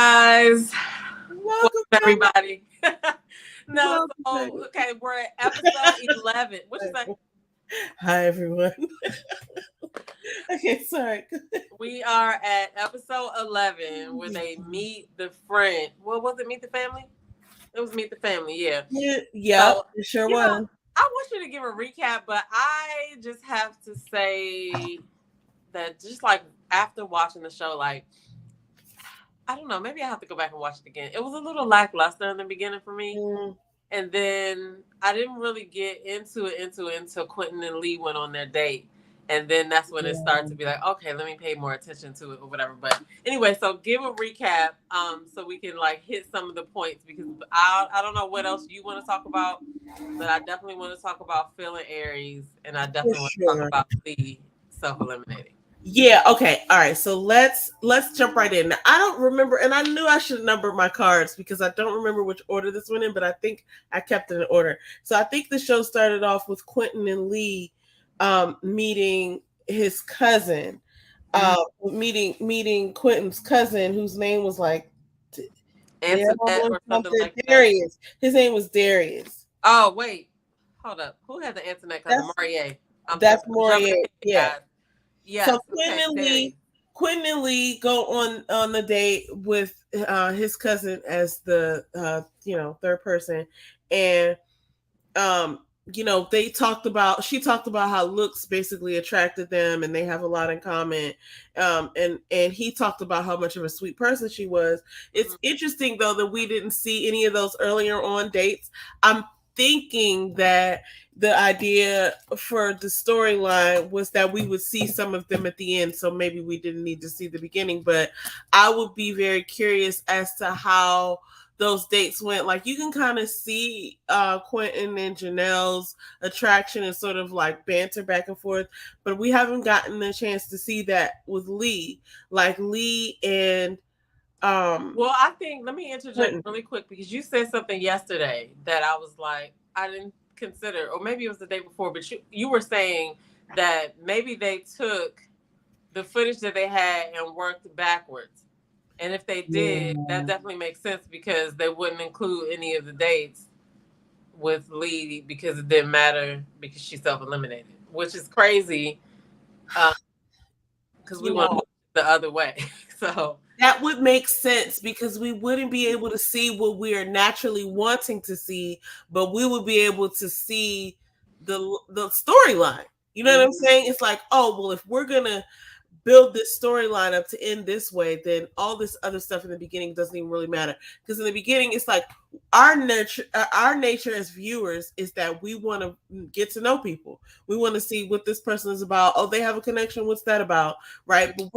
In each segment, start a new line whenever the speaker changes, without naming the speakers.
guys.
Welcome back.
Everybody. No,
Welcome back.
so okay, we're at episode 11. What you say?
Hi, everyone. Okay, sorry.
We are at episode 11 where they meet the friend. What was it? Meet the family? It was Meet the Family, yeah.
Yep,
So,
it sure
you know,
was.
I want you to give a recap, but I just have to say that just like after watching the show, like I don't know, maybe I have to go back and watch it again. It was a little lackluster in the beginning for me.
Mm,
And then I didn't really get into it until Quentin and Lee went on their date. And then that's when it started to be like, okay, let me pay more attention to it or whatever. But anyway, so give a recap so we can like hit some of the points because I don't know what else you want to talk about, but I definitely want to talk about Phil and Aries, and I
for
definitely want to talk
sure.
about Lee self-eliminating.
Yeah, okay. All right. So let's jump right in. Now, I don't remember, and I knew I should number my cards because I don't remember which order this went in, but I think I kept it in order. So I think the show started off with Quentin and Lee meeting his cousin. Meeting Quentin's cousin, whose name was like
Antoinette or something
something
like that.
Darius. His name was Darius.
Oh, wait. Hold up. Who had the Antoinette cousin?
That's
Maurier. I'm
that's
tripping. I'm jumping
Maurier.
ahead,
Yeah.
guys.
So
Yes. Okay. Darius.
Quentin and Lee go on the date with his cousin as the third person, and she talked about how looks basically attracted them, and they have a lot in common. And he talked about how much of a sweet person she was. It's interesting though that we didn't see any of those earlier on dates. I'm thinking that the idea for the storyline was that we would see some of them at the end, so maybe we didn't need to see the beginning. But I would be very curious as to how those dates went. Like you can kind of see Quentin and Janelle's attraction and sort of like banter back and forth, but we haven't gotten a chance to see that with Lee. Like Lee and
Well, I think let me interject
Quentin.
really quick because you said something yesterday that I was like I didn't consider, or maybe it was the day before. But you were saying that maybe they took the footage that they had and worked backwards. And if they did, that
Yeah.
definitely makes sense because they wouldn't include any of the dates with Lee because it didn't matter because she self-eliminated, which is crazy because we
You
want to
know,
watch it the other way. So
that would make sense because we wouldn't be able to see what we are naturally wanting to see, but we would be able to see the storyline. You know what I'm saying? It's like, oh, well, if we're gonna build this storyline up to end this way, then all this other stuff in the beginning doesn't even really matter. Because in the beginning, it's like our nature as viewers is that we want to get to know people. We want to see what this person is about. Oh, they have a connection. What's that about? Right? But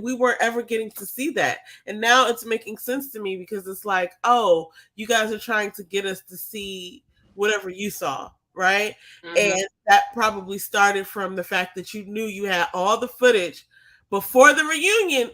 we weren't ever getting to see that. And now it's making sense to me because it's like, oh, you guys are trying to get us to see whatever you saw, right? And that probably started from the fact that you knew you had all the footage before the reunion.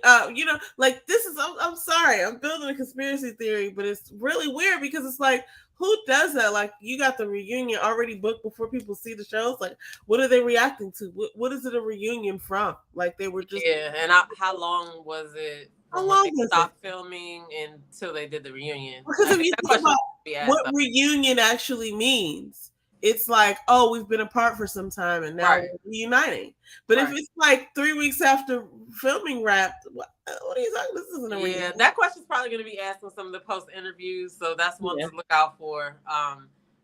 Like this is, I'm sorry, I'm building a conspiracy theory, but it's really weird because it's like, who does that? Like, you got the reunion already booked before people see the shows. Like, what are they reacting to? What is it a reunion from? Like, they were just,
yeah, and how long was it
how
from when
long
they
was it?
stopped filming until they did the reunion?
Because
I
if
guess
you
that
think
question
about
will be asked.
what reunion actually means, it's like, oh, we've been apart for some time and now
Right.
we're reuniting. But if
Right.
it's like 3 weeks after filming wrapped, what are you talking? This isn't a reunion.
Yeah, that question's probably going to be asked in some of the post interviews, so that's one
Yeah.
to look out for.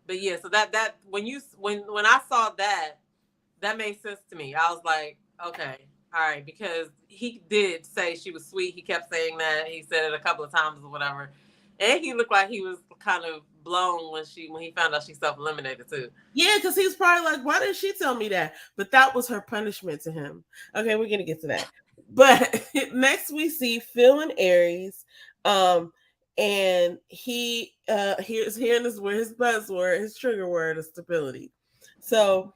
But yeah, so that when I saw that, that made sense to me. I was like, okay, all right, because he did say she was sweet. He kept saying that. He said it a couple of times or whatever, and he looked like he was kind of blown when he found out she self eliminated too.
Yeah, because he's probably like, why didn't she tell me that? But that was her punishment to him. Okay, we're gonna get to that. But next we see Phil and Aries. And he here is where his buzzword, his trigger word is stability. So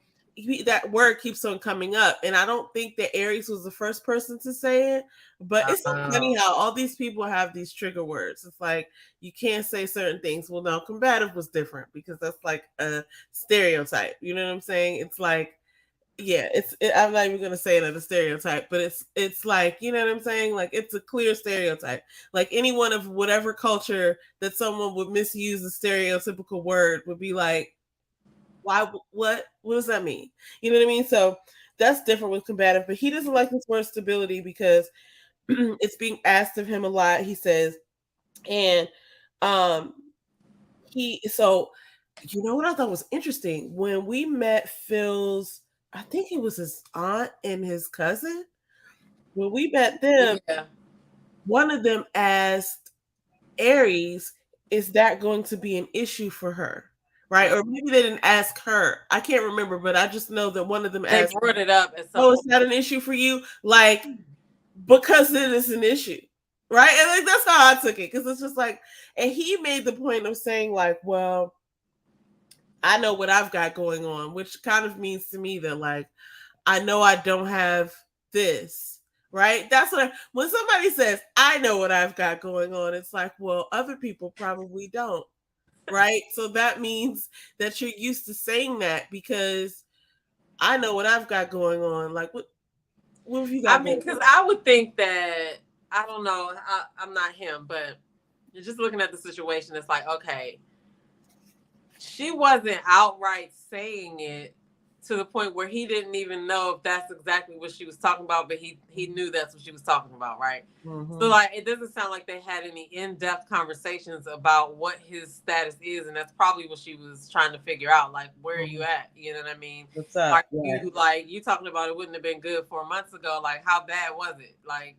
that word keeps on coming up, and I don't think that Aries was the first person to say it, but it's so funny how all these people have these trigger words. It's like you can't say certain things. Well, now combative was different because that's like a stereotype. You know what I'm saying? It's like yeah, I'm not even gonna say another stereotype, but it's like, you know what I'm saying? Like, it's a clear stereotype. Like, anyone of whatever culture that someone would misuse a stereotypical word would be like, why? What does that mean? You know what I mean? So that's different with combative. But he doesn't like this word stability because it's being asked of him a lot. He says, and um, he so you know what I thought was interesting when we met Phil's. I think it was his aunt and his cousin. When we met them,
Yeah.
one of them asked Aries, "Is that going to be an issue for her?" Right? Or maybe they didn't ask her. I can't remember, but I just know that one of them
They
asked,
brought it up at some
"Oh, is
point.
that an issue for you?" Like, because it is an issue. Right? And like that's how I took it. Because it's just like, and he made the point of saying, like, well, I know what I've got going on, which kind of means to me that, like, I know I don't have this, right? That's what when somebody says, I know what I've got going on, it's like, well, other people probably don't, right? So that means that you're used to saying that because I know what I've got going on. Like, what have you
I
got
mean,
going
because
on?
I would think that, I don't know, I'm not him, but just looking at the situation, it's like, okay, she wasn't outright saying it to the point where he didn't even know if that's exactly what she was talking about, but he knew that's what she was talking about, right? So
Mm-hmm.
like, it doesn't sound like they had any in-depth conversations about what his status is, and that's probably what she was trying to figure out. Like, where are
Mm-hmm.
you at? You know what I mean?
What's
Are
up? Yeah.
you like, you talking about it wouldn't have been good 4 months ago? Like, how bad was it? Like,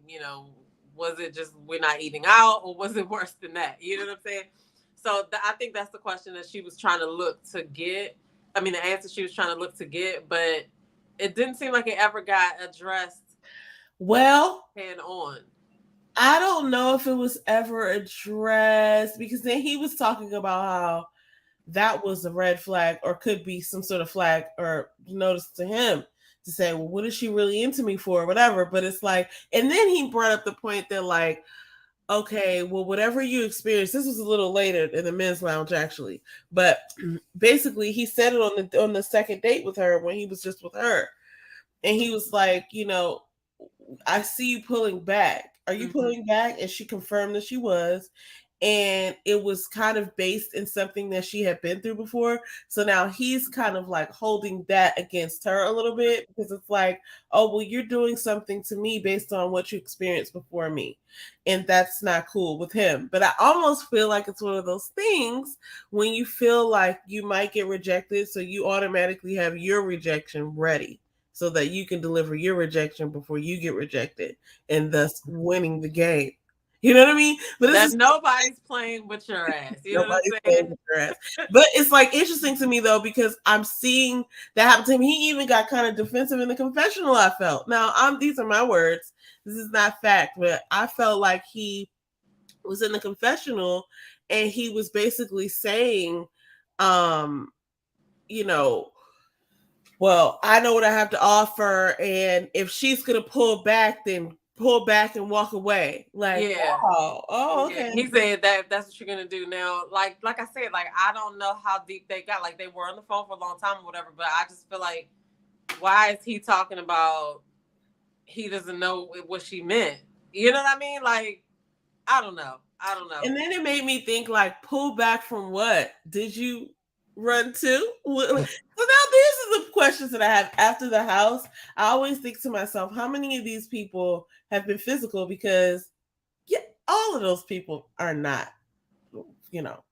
was it just we're not eating out, or was it worse than that? You know what I'm saying? So I think that's the question that she was trying to look to get. I mean, the answer she was trying to look to get, but it didn't seem like it ever got addressed
Well,
head on.
I don't know if it was ever addressed because then he was talking about how that was a red flag or could be some sort of flag or notice to him to say, well, what is she really into me for? Or whatever. But it's like, and then he brought up the point that, like, okay, well, whatever you experience, this was a little later in the men's lounge actually, but basically he said it on the second date with her when he was just with her. And he was like, I see you pulling back. Are you
Mm-hmm.
pulling back? And she confirmed that she was. And it was kind of based in something that she had been through before. So now he's kind of like holding that against her a little bit because it's like, oh, well, you're doing something to me based on what you experienced before me. And that's not cool with him. But I almost feel like it's one of those things when you feel like you might get rejected. So you automatically have your rejection ready so that you can deliver your rejection before you get rejected and thus winning the game. You know what I mean? But it's
That
just
nobody's playing with your ass. You know what
nobody's
I'm
playing
saying?
with their ass. But it's like interesting to me though because I'm seeing that happen to him. He even got kind of defensive in the confessional. I felt now these are my words. This is not fact, but I felt like he was in the confessional and he was basically saying, um, you know, well, I know what I have to offer, and if she's gonna pull back, then pull back and walk away. Like,
Yeah.
wow, oh,
Yeah.
okay,
He said that if that's what you're gonna do now, like I said, like I don't know how deep they got. Like they were on the phone for a long time or whatever, but I just feel like why is he talking about he doesn't know what she meant? You know what I mean? Like, I don't know. I don't know.
and then it made me think, like, pull back from what? Did you run to? So now these are the questions that I have after the house. I always think to myself, how many of these people have been physical? Because yeah, all of those people are not, you know,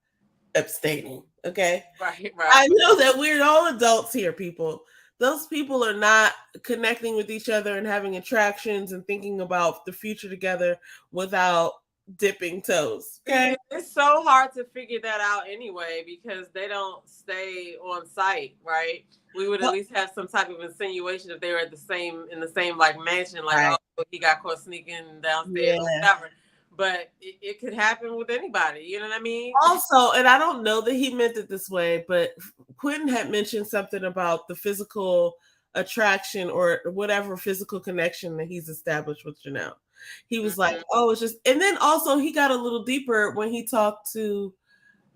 abstaining. Okay.
Right,
I
right.
know that we're all adults here, people. Those people are not connecting with each other and having attractions and thinking about the future together without dipping toes. Okay.
Yeah, it's so hard to figure that out anyway because they don't stay on site, right? We would at
Well,
least have some type of insinuation if they were at the same in the same like mansion, like
right.
oh he got caught sneaking downstairs or
Yeah.
whatever. But it could happen with anybody. You know what I mean?
Also, and I don't know that he meant it this way, but Quentin had mentioned something about the physical attraction or whatever physical connection that he's established with Janelle. He was like,
Mm-hmm.
oh, it's just, and then also he got a little deeper when he talked to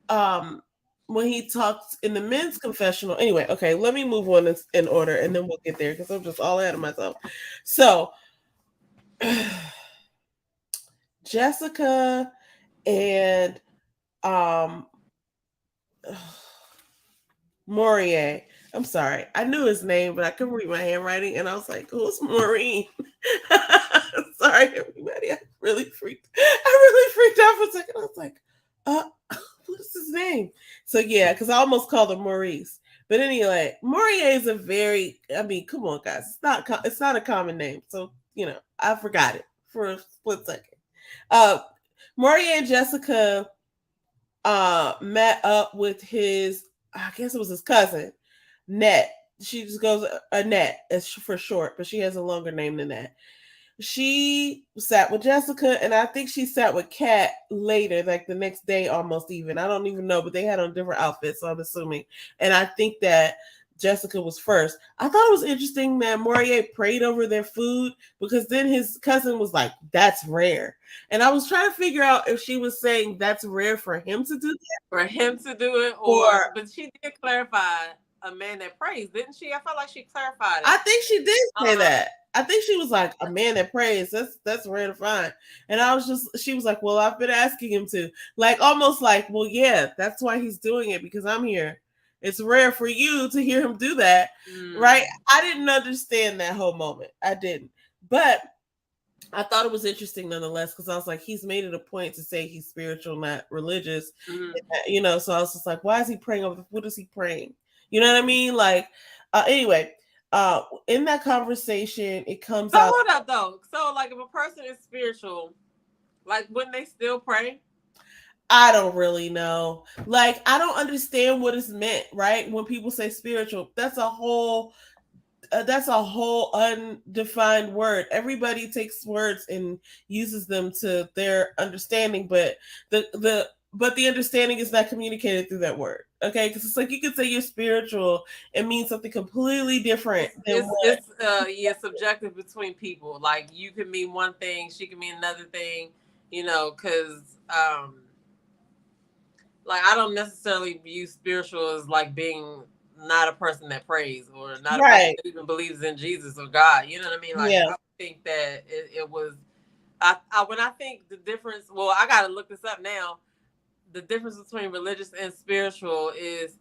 um when he talks in the men's confessional. Anyway, okay, let me move on in order, and then we'll get there because I'm just all ahead of myself. So, Jessica and um Maurier. I'm sorry. I knew his name, but I couldn't read my handwriting, and I was like, "Who's Maureen?" Sorry, everybody. I really freaked out for a second. I was like, "Uh, what is his name?" So yeah, because I almost called him Maurice. But anyway, Maurier is a very. I mean, come on, guys. It's not a common name. So I forgot it for a split second. Uh, Maurier and Jessica met up with his, I guess it was his cousin, Net. She just goes Annette as for short, but she has a longer name than that. She sat with Jessica, and I think she sat with Kat later, like the next day almost even. I don't even know, but they had on different outfits, so I'm assuming. And I think that Jessica was first. I thought it was interesting that Maurier prayed over their food because then his cousin was like, "That's rare." And I was trying to figure out if she was saying that's rare for him to do that.
For him to do it,
Or
but she did clarify a man that prays, didn't she? I felt like she clarified
I
it.
think she did say that. I think she was like, "A man that prays, that's rare to find." And she was like, "Well, I've been asking him to." Like almost like, "Well, yeah, that's why he's doing it because I'm here. It's rare for you to hear him do that." Right? I didn't understand that whole moment. I didn't. But I thought it was interesting nonetheless because I was like, he's made it a point to say he's spiritual, not religious. So I was just like, why is he praying over? What is he praying? You know what I mean? Like, anyway, in that conversation, it comes
So
out.
hold up though. So like, if a person is spiritual, like, wouldn't they still pray?
I don't really know. Like, I don't understand what is meant, right? When people say spiritual, that's a whole undefined word. Everybody takes words and uses them to their understanding, but the understanding is not communicated through that word. Okay, because it's like you could say you're spiritual and mean something completely different than what.
It's subjective between people. Like, you can mean one thing, she can mean another thing. Because like, I don't necessarily view spiritual as like being not a person that prays or not a person
Right.
that even believes in Jesus or God. You know what I mean? Like,
Yeah.
I think that it was. When I think the difference. Well, I got to look this up now. The difference between religious and spiritual is,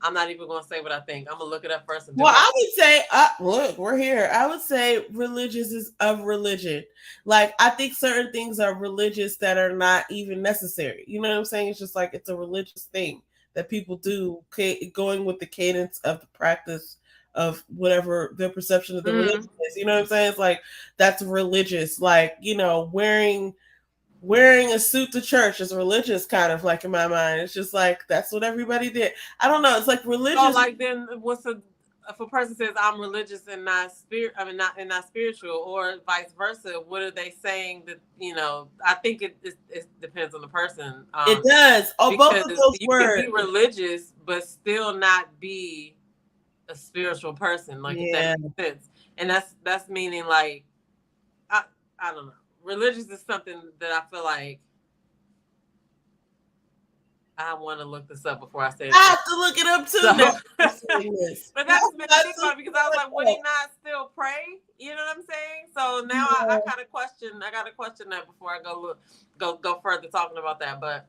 I'm not even going to say what I think. I'm gonna look it up first and do
Well,
my.
I would say, look, we're here. I would say religious is of religion. Like, I think certain things are religious that are not even necessary. You know what I'm saying? It's just like it's a religious thing that people do, going with the cadence of the practice of whatever their perception of the religion is. You know what I'm saying? It's like that's religious. Like, wearing a suit to church is religious, kind of like in my mind. It's just like that's what everybody did. I don't know. It's like
So,
religious.
like, then if a person says I'm religious and not not spiritual, or vice versa, what are they saying? That I think it depends on the person.
It does. Oh, both of
Because
those
you can
words.
be religious but still not be a spiritual person. Like, if that
Yeah.
makes sense, and that's meaning, like, I I don't know. Religious is something that I feel like I want to look this up before I say
I
it.
have to look it up too
So,
now.
but that just made me think about it because I was like, would he not still pray? You know what I'm saying? So now I kind of question. I got to question that before I go further talking about that. But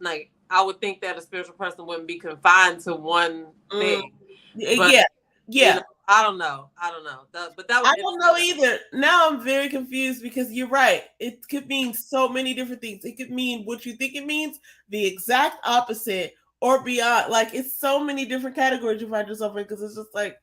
like, I would think that a spiritual person wouldn't be confined to one thing. But
Yeah.
I don't know. But that was
I don't know
interesting.
either. Now I'm very confused because you're right. It could mean so many different things. It could mean what you think it means, the exact opposite, or beyond. Like, it's so many different categories you find yourself in because it's just like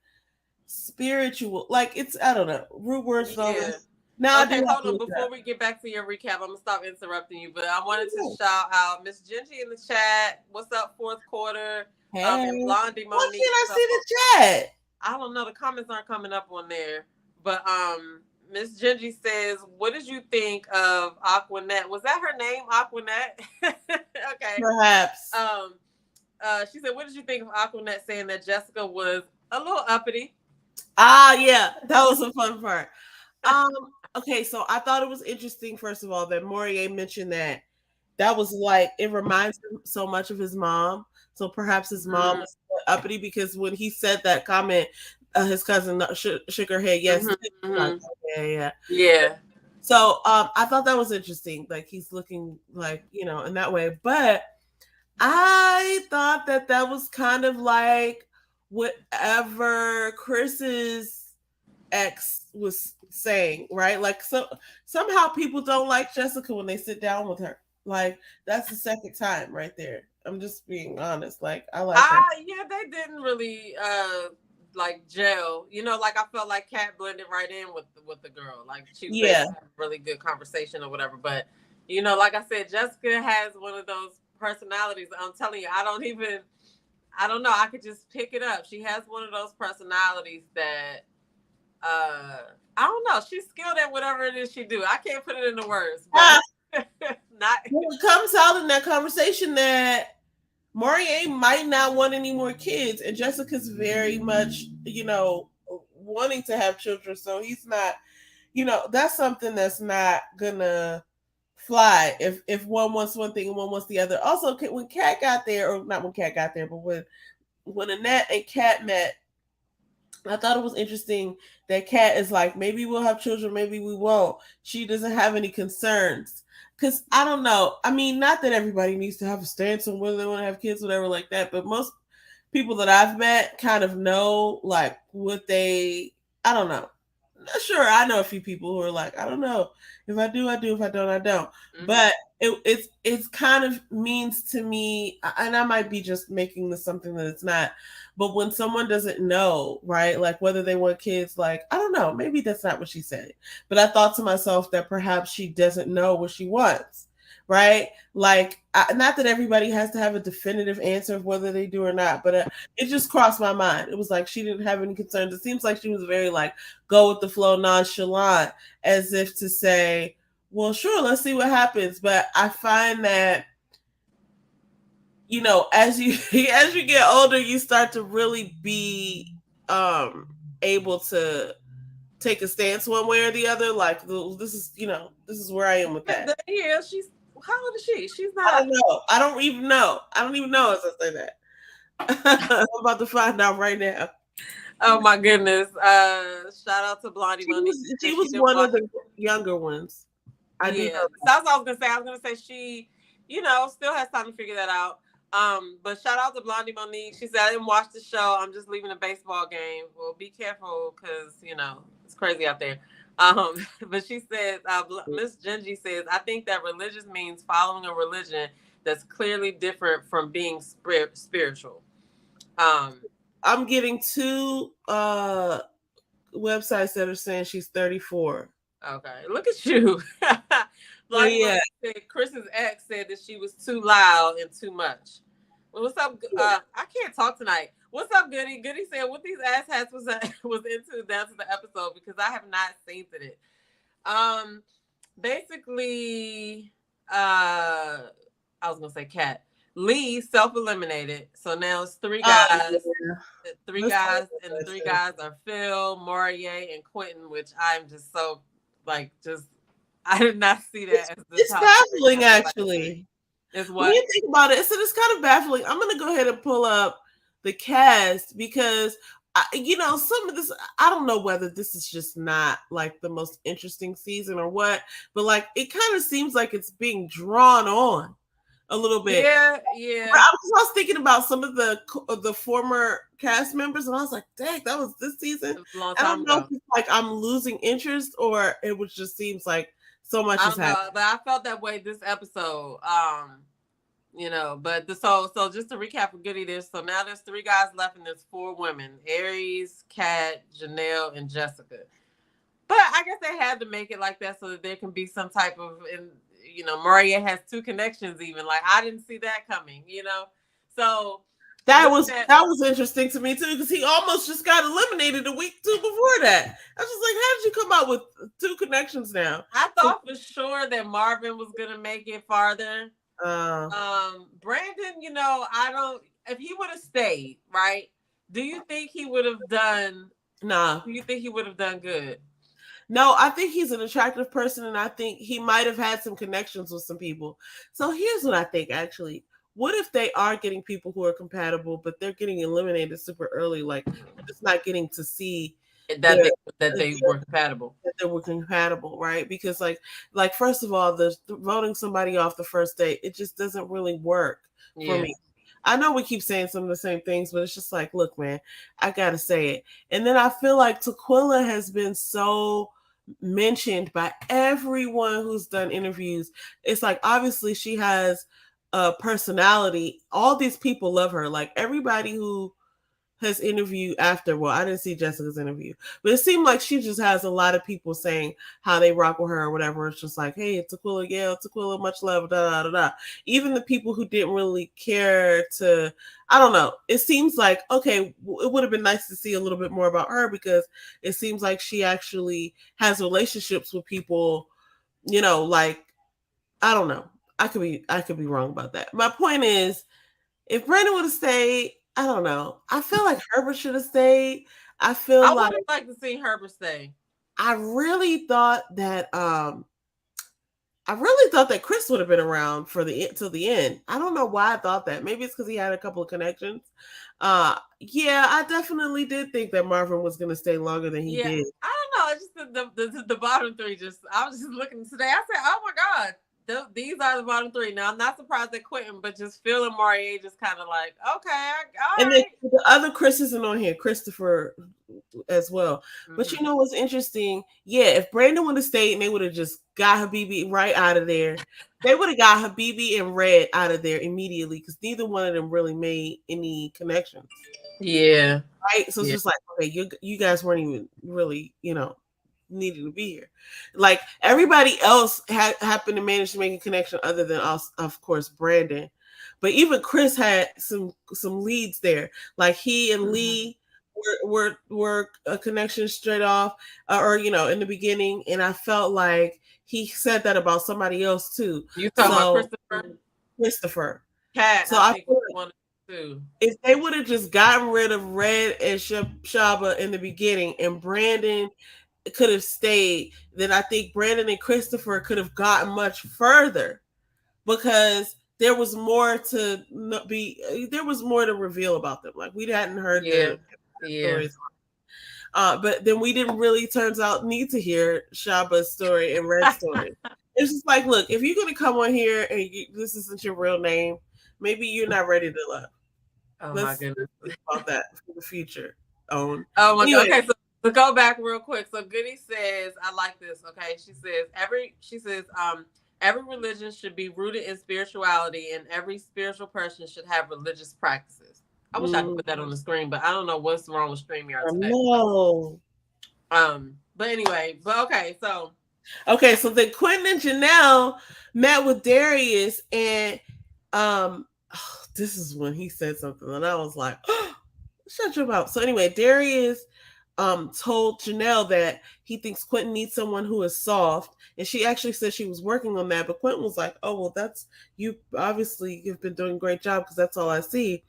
spiritual. Like, it's, I don't know, root words and all
Yeah.
this. Now I do
Okay,
have
hold
to
on.
look it
Before
up.
we get back to your recap, I'm gonna stop interrupting you. But I wanted to shout out Miss Gingy in the chat. What's up, fourth quarter?
Hey.
And Blondie
Why
Monique.
can't I
So,
see the chat?
I don't know. The comments aren't coming up on there. But Miss Gingy says, "What did you think of Aquanet? Was that her name, Aquanet?" Okay.
Perhaps.
She said, "What did you think of Aquanet saying that Jessica was a little uppity?"
Yeah, that was a fun part. Okay, so I thought it was interesting, first of all, that Maurier mentioned that that was like, it reminds him so much of his mom. So perhaps his mom was uppity, because when he said that comment, his cousin shook her head. Yes, like,
Mm-hmm.
yeah, yeah.
Yeah.
So I thought that was interesting. Like, he's looking like, in that way. But I thought that that was kind of like whatever Chris's ex was saying, right? Like, so somehow people don't like Jessica when they sit down with her. Like, that's the second time right there. I'm just being honest. Like, I like her.
Yeah, they didn't really like gel. Like I felt like Kat blended right in with the girl. Like she was able
Yeah.
to have a really good conversation or whatever. But like I said, Jessica has one of those personalities. I'm telling you, I don't know. I could just pick it up. She has one of those personalities that I don't know. She's skilled at whatever it is she do. I can't put it into words,
Ah,
but not.
well, it comes out in that conversation that Maurier might not want any more kids, and Jessica's very much, wanting to have children. So he's not, that's something that's not gonna fly if one wants one thing and one wants the other. Also, when Kat got there, or not when Kat got there, but when Annette and Kat met, I thought it was interesting that Kat is like, maybe we'll have children, maybe we won't. She doesn't have any concerns. Because I don't know. I mean, not that everybody needs to have a stance on whether they want to have kids, whatever, like that. But most people that I've met kind of know, like, what they, I don't know. Sure, I know a few people who are like, I don't know. If I do, I do. If I don't, I don't. Mm-hmm. But it's kind of means to me, and I might be just making this something that it's not. But when someone doesn't know, right, like whether they want kids, like, I don't know, maybe that's not what she said. But I thought to myself that perhaps she doesn't know what she wants, right? Like, not that everybody has to have a definitive answer of whether they do or not, but it just crossed my mind. It was like she didn't have any concerns. It seems like she was very like go with the flow, nonchalant, as if to say, well, sure, let's see what happens. But I find that, as you as you get older, you start to really be able to take a stance one way or the other. Like, this is where I am with that.
Yeah, she's, how old is she? She's
I
not.
don't know. I don't even know as I say that. I'm about to find out right now.
Oh my goodness! Shout out to Blondie Monique.
She was one of the younger ones. I do know.
That's what I was gonna say. I was gonna say she, still has time to figure that out. But shout out to Blondie Monique. She said, I didn't watch the show. I'm just leaving a baseball game. Well, be careful because it's crazy out there. But she says, Miss Genji says, I think that religious means following a religion that's clearly different from being spiritual.
I'm getting two websites that are saying she's 34.
Okay, look at you. Like, yeah. Chris's ex said that she was too loud and too much. Well, what's up? I can't talk tonight. What's up, Goody? Goody said, what these asshats was into down to the episode, because I have not seen it. Basically, I was gonna say Kat. Lee self-eliminated, so now it's three guys. Three guys, and the three guys are Phil, Maurier, and Quentin, which I'm just so I did not see that.
It's baffling, actually.
It's what?
When you think about it, it's kind of baffling. I'm gonna go ahead and pull up the cast because some of this, I don't know whether this is just not like the most interesting season or what, but like it kind of seems like it's being drawn on a little bit.
Yeah.
I was thinking about some of the former cast members, and I was like, dang, that was this season. I don't know if it's like I'm losing interest or it just seems like so much is happening.
But I felt that way this episode. But so just to recap for Goody, so now there's three guys left and there's four women: Aries, Kat, Janelle, and Jessica. But I guess they had to make it like that so that there can be some type of, Maurier has two connections even. Like, I didn't see that coming, So
that was interesting to me too, because he almost just got eliminated a week or two before that. I was just like, how did you come out with two connections now?
I thought for sure that Marvin was gonna make it farther. Brandon, if he would have stayed, right? Do you think he would have done?
Nah.
Do you think he would have done good?
No, I think he's an attractive person, and I think he might have had some connections with some people. So here's what I think actually. What if they are getting people who are compatible, but they're getting eliminated super early? Like, we're just not getting to see
that
their
they were compatible.
that they were compatible, right? Because like first of all, the voting somebody off the first date, it just doesn't really work for
Yeah.
me. I know we keep saying some of the same things, but it's just like, look, man, I gotta say it. And then I feel like Tequila has been so mentioned by everyone who's done interviews. It's like obviously she has a personality. All these people love her. Like everybody who has interviewed after. Well, I didn't see Jessica's interview, but it seemed like she just has a lot of people saying how they rock with her or whatever. It's just like, hey, it's Aquila, yeah, it's Aquila, much love, da da da da. Even the people who didn't really care to, I don't know. It seems like okay, it would have been nice to see a little bit more about her because it seems like she actually has relationships with people. Like I don't know. I could be wrong about that. My point is if Brandon would have stayed, I don't know. I feel like Herbert should have stayed. I feel
I
like
would have liked to see Herbert stay.
I really thought that I really thought that Chris would have been around for the till the end. I don't know why I thought that. Maybe it's because he had a couple of connections. Yeah, I definitely did think that Marvin was going to stay longer than he
Yeah,
did.
I don't know. It's just the bottom three. Just I was just looking today. I said, "Oh my god, these are the bottom three." Now I'm not surprised at Quentin, but just Phil and Maurier just kind of like, okay, all
And then
right.
the other Chris isn't on here, Christopher as well. But
Mm-hmm.
you know what's interesting? Yeah, if Brandon would have stayed and they would have just got Habibi right out of there, they would have got Habibi and Red out of there immediately because neither one of them really made any connections.
Yeah,
Right? So it's
yeah,
just like, okay, you guys weren't even really, needing to be here. Like everybody else happened to manage to make a connection other than us, of course, Brandon. But even Chris had some leads there. Like he and Lee were a connection straight off, or in the beginning, and I felt like he said that about somebody else too.
you talking about
So
Christopher?
Christopher.
Cat,
So
I
I
think was
feel
one too.
if they would have just gotten rid of Red and Shaba in the beginning, and Brandon could have stayed, then I think Brandon and Christopher could have gotten much further because there was more to there was more to reveal about them. Like we hadn't heard
Yeah,
their
yeah.
stories. But then we didn't really, turns out, need to hear Shaba's story and Red's story. It's just like, look, if you're going to come on here and this isn't your real name, maybe you're not ready to love.
Oh my
Let's
goodness.
think about that for the future. Own.
Oh my god.
Anyway,
Okay, so to go back real quick. So Goody says, I like this. Okay, every religion should be rooted in spirituality, and every spiritual person should have religious practices. I wish I could put that on the screen, but I don't know what's wrong with StreamYard today.
no.
But anyway, but okay, so
Okay, so then Quentin and Janelle met with Darius, and this is when he said something, and I was like, oh, shut your mouth. So anyway, Darius told Janelle that he thinks Quentin needs someone who is soft, and she actually said she was working on that, but Quentin was like, oh well, that's you obviously you've been doing a great job because that's all I see.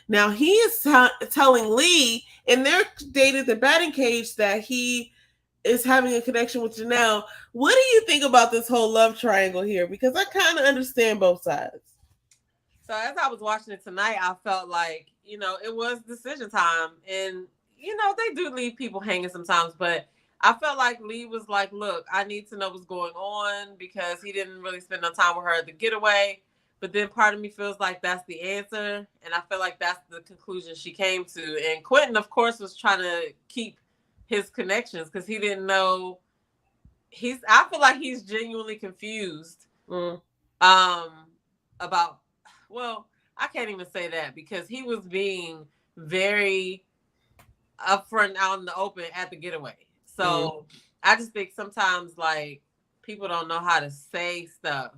Now he is telling Lee in their dated the batting cage that he is having a connection with Janelle. What do you think about this whole love triangle here? Because I kind of understand both sides.
so as I was watching it tonight, I felt like, it was decision time. And, they do leave people hanging sometimes, but I felt like Lee was like, look, I need to know what's going on because he didn't really spend no time with her at the getaway. But then part of me feels like that's the answer. And I feel like that's the conclusion she came to. And Quentin, of course, was trying to keep his connections because he didn't know. I feel like he's genuinely confused um about, well, I can't even say that because he was being very upfront out in the open at the getaway. So I just think sometimes like people don't know how to say stuff,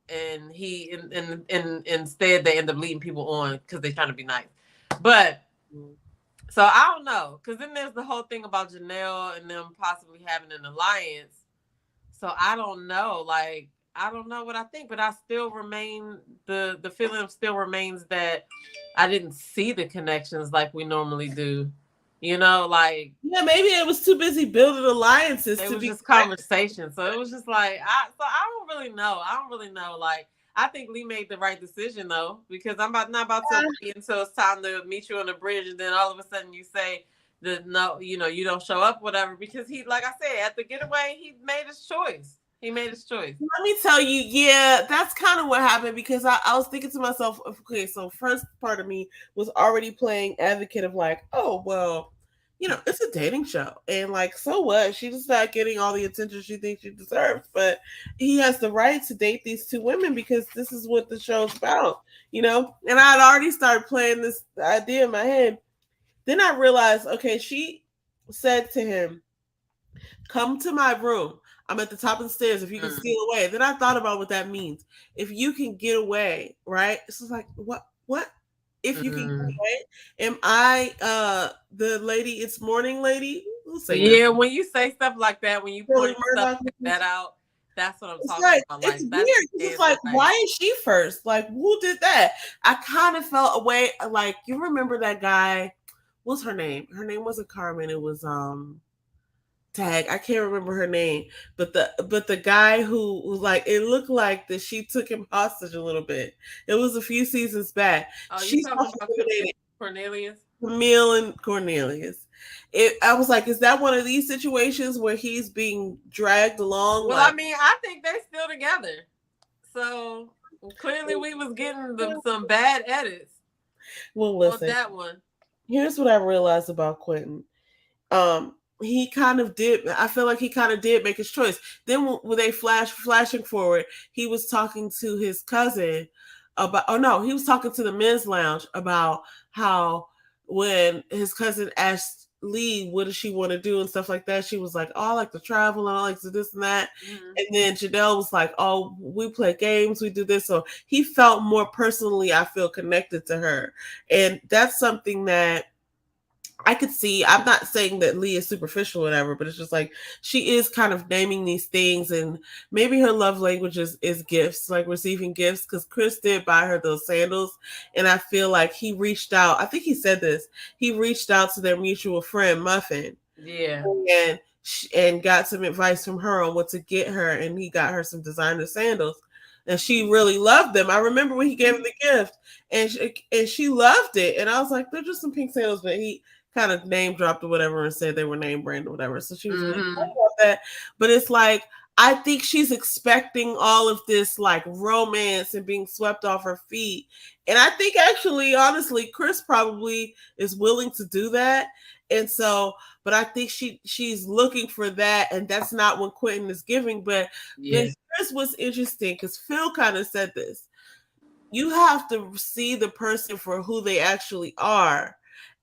and instead they end up leading people on because they're trying to be nice. But so I don't know, because then there's the whole thing about Janelle and them possibly having an alliance. So I don't know. Like, I don't know what I think, but I still remain the feeling still remains that I didn't see the connections like we normally do. You know, like
Yeah, maybe it was too busy building alliances
it
to
was
be
just conversation. So it was just like I don't really know. I don't really know. Like I think Lee made the right decision though, because I'm not about to wait until it's time to meet you on the bridge and then all of a sudden you say that no, you don't show up, whatever, because he, like I said, at the getaway, he made his choice. He made his choice.
Let me tell you, yeah, that's kind of what happened because I was thinking to myself, okay, so first part of me was already playing advocate of like, oh, well, it's a dating show. And like, so what? She's just not getting all the attention she thinks she deserves. But he has the right to date these two women because this is what the show's about, And I had already started playing this idea in my head. Then I realized, okay, she said to him, come to my room. I'm at the top of the stairs. If you can steal away. Then I thought about what that means. If you can get away, right? It's like, what? What? If you can get away, am I the lady? It's morning lady. Who say
Yeah,
nothing?
when you say stuff like that, when you
Billy
point stuff
Murdoch.
like that out, that's what I'm
It's
talking
like
about.
it's
Like that's
weird. It's just
kids,
like,
like
why is she first? Like, who did that? I kind of felt away. Like, you remember that guy? What's her name? Her name wasn't Carmen. It was tag. I can't remember her name, but the guy who was like, it looked like that she took him hostage a little bit. It was a few seasons back.
oh, you
She
talking about
self-incriminated
Cornelius?
Camille and Cornelius. I was like, is that one of these situations where he's being dragged along?
Well, I
Like,
mean, I think they still together. So clearly, we was getting some bad edits
well,
on
listen.
that one.
Here's what I realized about Quentin. He kind of did. I feel like he kind of did make his choice. Then when they flashing forward, he was talking to his cousin about. Oh no, he was talking to the men's lounge about how when his cousin asked Lee what does she want to do and stuff like that, she was like, "Oh, I like to travel and I like to this and that."
Mm-hmm.
And then Janelle was like, "Oh, we play games, we do this." So he felt more personally, I feel, connected to her, and that's something that I could see. I'm not saying that Lee is superficial or whatever, but it's just like she is kind of naming these things, and maybe her love language is gifts, like receiving gifts. Because Chris did buy her those sandals, and I feel like he reached out. I think he said this. He reached out to their mutual friend Muffin,
Yeah.
and got some advice from her on what to get her, and he got her some designer sandals. And she really loved them. I remember when he gave her the gift, and she loved it. And I was like, "They're just some pink sandals," but he kind of name dropped or whatever and said they were name brand or whatever. So she was really
Mm-hmm.
excited about that. But it's like I think she's expecting all of this like romance and being swept off her feet. And I think actually, honestly, Chris probably is willing to do that. And so, but I think she's looking for that, and that's not what Quentin is giving. But
Yeah.
Chris was interesting because Phil kind of said this. You have to see the person for who they actually are,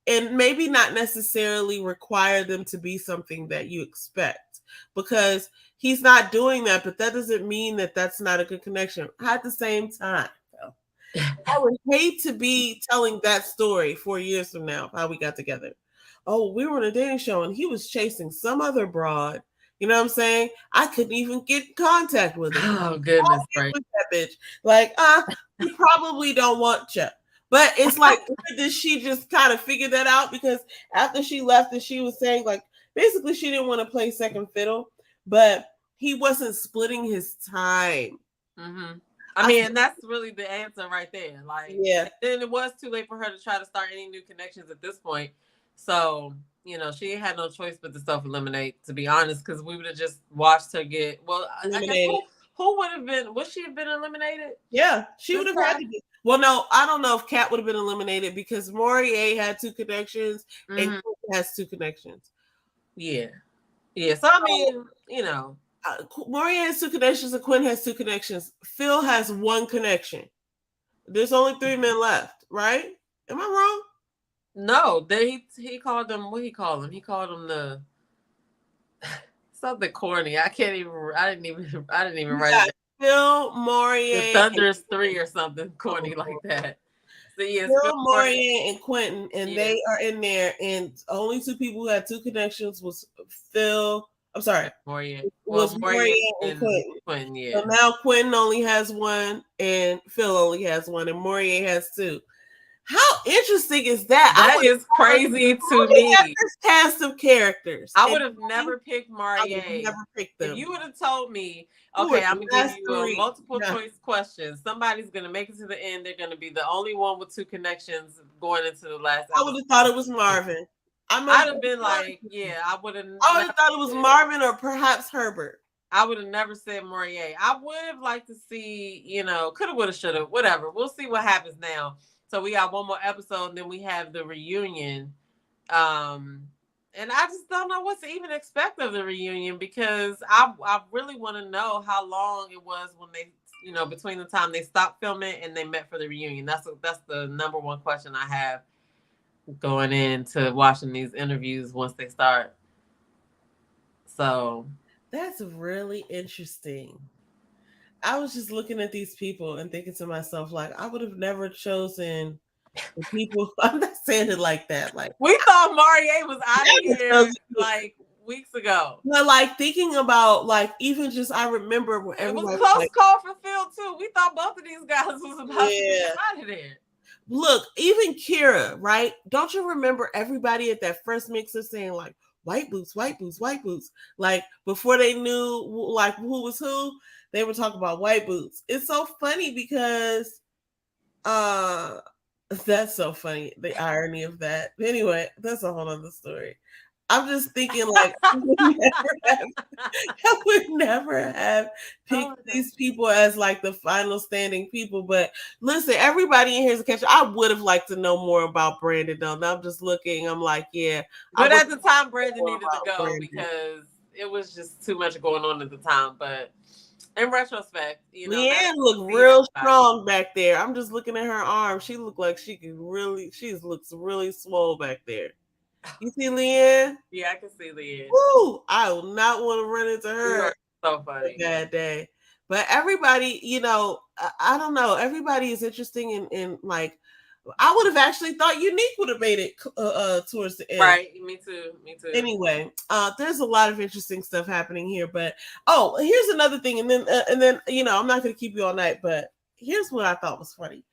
and maybe not necessarily require them to be something that you expect, because he's not doing that, but that doesn't mean that that's not a good connection. At the same time, I would hate to be telling that story 4 years from now of how we got together. Oh, we were on a dating show and he was chasing some other broad. You know what I'm saying? I couldn't even get in contact with him.
Oh goodness, right?
With that bitch. Like, we probably don't want you. But it's like, did she just kind of figure that out? Because after she left, and she was saying, like, basically she didn't want to play second fiddle, but he wasn't splitting his time.
Mm-hmm. I mean, and that's really the answer right there. Like,
Yeah.
then it was too late for her to try to start any new connections at this point. So, she had no choice but to self eliminate, to be honest, because we would have just watched her get. Well, I guess who would have been? Would she have been eliminated?
Yeah, she would have had to be. Well, no, I don't know if Kat would have been eliminated because Maurier had 2 connections and Quentin has 2 connections.
Yeah. Yeah. So, I mean,
Maurier has 2 connections and Quentin has 2 connections. Phil has 1 connection. There's only 3 men left, right? Am I wrong?
No, he called them. What he called them? He called them the something corny. I didn't even write it.
Phil, Maurier,
The Thunder's 3 or something corny like that. So yes,
Phil, Maurier, and Quentin, and
yeah.
they are in there. And only 2 people who had 2 connections was Phil. I'm sorry,
Maurier.
Maurier and
Quentin. Yeah.
So now Quentin only has 1, and Phil only has 1, and Maurier has 2. How interesting is that?
That is crazy to
At
me.
this cast of characters,
I
and
would have never picked
I would
Maurier.
never pick
If
them.
you would have told me,
Who are
okay, I'm
the
gonna give
last
you a
three?
multiple
Yeah.
choice question. Somebody's gonna make it to the end. They're gonna be the only one with two connections going into the last
I would have thought it was
episode.
Marvin. I'm
I'd
a,
have been like, yeah, I would have
I would
never
have thought it was
said,
Marvin or perhaps Herbert.
I would have never said Maurier. I would have liked to see, coulda, woulda, shoulda, whatever. We'll see what happens now. So we got one more episode, and then we have the reunion. Um, and I just don't know what to even expect of the reunion because I really want to know how long it was when they, between the time they stopped filming and they met for the reunion. That's the number one question I have going into watching these interviews once they start. So
That's really interesting. I was just looking at these people and thinking to myself, like, I would have never chosen the people. I'm not saying it like that. Like,
we thought Maurier was out of here
chosen,
like weeks ago.
but like thinking about like even just I remember when
It was
everybody was
close
like,
call for Phil too. We thought both of these guys was about to be
yeah.
out of there.
Look, even Kira, right? Don't you remember everybody at that first mixer saying like white boots, white boots, white boots? Like before they knew like who was who, they were talking about white boots. It's so funny because uh that's so funny. The irony of that. Anyway, that's a whole other story. I'm just thinking like I would never have picked these people as like the final standing people. But listen, everybody in here is a catcher. I would have liked to know more about Brandon though. Now I'm just looking, I'm like, yeah.
But at the time, Brandon
more
needed to
about
go
Brandon.
because it was just too much going on at the time. But in retrospect,
Leanne looked real strong back there. I'm just looking at her arm. She looked like she looks really swole back there. You see Leanne?
Yeah, I can see Leanne.
Woo! I will not want to run into her.
So funny.
Bad day. But everybody, I don't know. Everybody is interesting in like I would have actually thought Unique would have made it towards the end.
Right. Me too.
Anyway, there's a lot of interesting stuff happening here. But here's another thing, and then I'm not going to keep you all night. But here's what I thought was funny.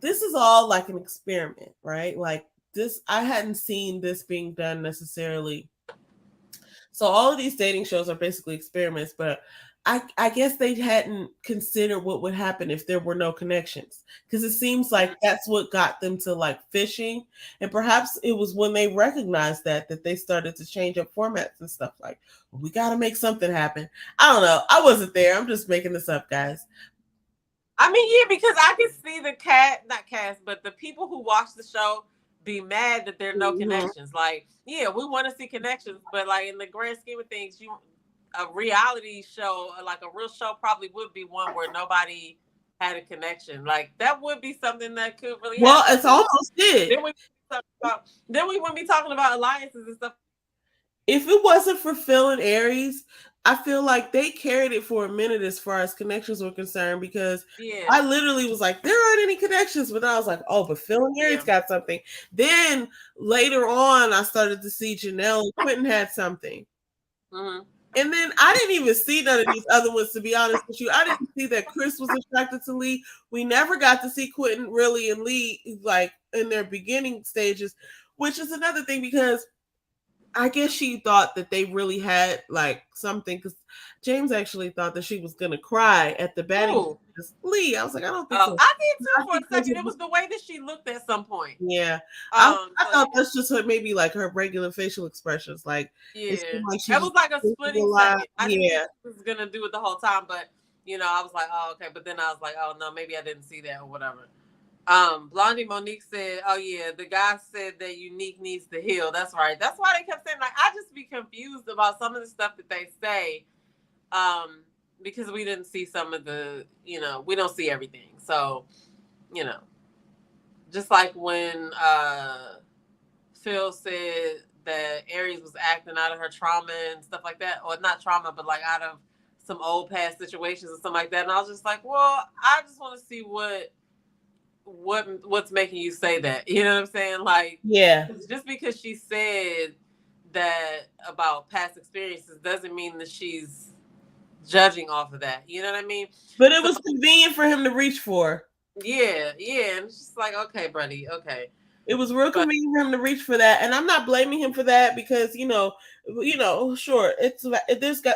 This is all like an experiment, right? Like this, I hadn't seen this being done necessarily. So all of these dating shows are basically experiments, but I guess they hadn't considered what would happen if there were no connections. Because it seems like that's what got them to like fishing. And perhaps it was when they recognized that they started to change up formats and stuff like, we got to make something happen. I don't know. I wasn't there. I'm just making this up, guys.
I mean, yeah, because I can see not cast, but the people who watch the show be mad that there are no connections. Like, yeah, we want to see connections, but like in the grand scheme of things, a reality show, like a real show, probably would be one where nobody had a connection. Like that would be something that could really happen.
Well, it's almost did.
Then we wouldn't be talking about alliances and stuff.
If it wasn't for Phil and Aries, I feel like they carried it for a minute as far as connections were concerned because I literally was like, there aren't any connections. But I was like, oh, but Phil and Aries got something. Then later on, I started to see Janelle and Quentin had something. Mm-hmm. And then I didn't even see none of these other ones, to be honest with you. I didn't see that Chris was attracted to Lee. We never got to see Quentin really and Lee like in their beginning stages, which is another thing because I guess she thought that they really had like something because James actually thought that she was gonna cry at the batting. Lee, I was like, I don't think so.
I did too for a second. It was the way that she looked at some point.
Yeah, I thought that's just maybe like her regular facial expressions. Like,
yeah, it was like a splitting second. I didn't think she was gonna do it the whole time, but I was like, oh okay. But then I was like, oh no, maybe I didn't see that or whatever. Blondie Monique said, oh yeah, the guy said that Unique needs to heal. That's right. That's why they kept saying, like, I just be confused about some of the stuff that they say. Because we didn't see some of the, we don't see everything. So, just like when Phil said that Aries was acting out of her trauma and stuff like that, or not trauma, but like out of some old past situations and something like that. And I was just like, well, I just want to see what's making you say that. You know what I'm saying? Like,
yeah,
just because she said that about past experiences doesn't mean that she's judging off of that. You know what I mean?
But it was convenient for him to reach for.
Yeah, yeah. And it's just like, okay, buddy, okay.
It was real
But
convenient for him to reach for that, and I'm not blaming him for that because sure,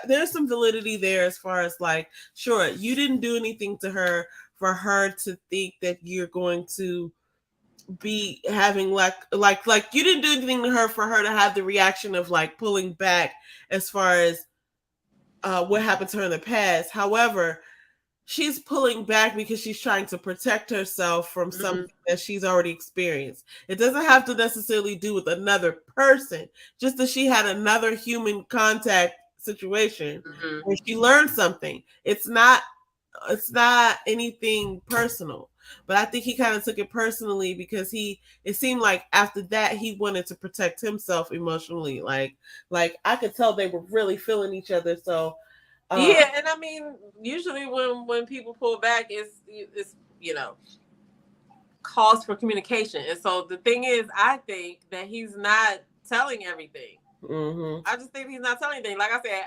there's some validity there as far as like, sure, you didn't do anything to her for her to think that you're going to be having like you didn't do anything to her for her to have the reaction of like pulling back as far as what happened to her in the past. However, she's pulling back because she's trying to protect herself from
mm-hmm,
something that she's already experienced. It doesn't have to necessarily do with another person, just that she had another human contact situation
mm-hmm.
where she learned something. It's not anything personal. But I think he kind of took it personally because it seemed like after that he wanted to protect himself emotionally. Like I could tell they were really feeling each other. So uh
Yeah, and I mean, usually when people pull back, it's calls for communication. And so the thing is, I think that he's not telling everything.
mhm.
I just think he's not telling anything. Like I said,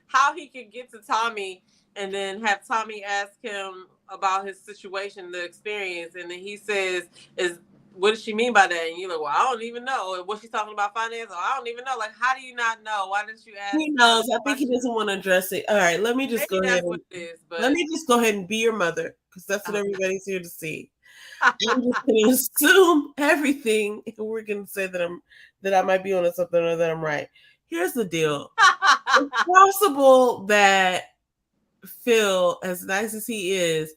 how he could get to Tommy and then have Tommy ask him about his situation, the experience, and then he says, "Is what does she mean by that?" And you're like, "Well, I don't even know." Or what she's talking about finance? Or I don't even know. Like, how do you not know? Why didn't you ask
He
her
knows.
this
I think he
question?
doesn't want to address it. All right,
Maybe that's what it is.
let
But
me just go ahead and be your mother because that's what
okay.
everybody's here to see. I'm just going to assume everything, and we're going to say that I might be on something or that I'm right. Here's the deal: it's possible that Phil, as nice as he is,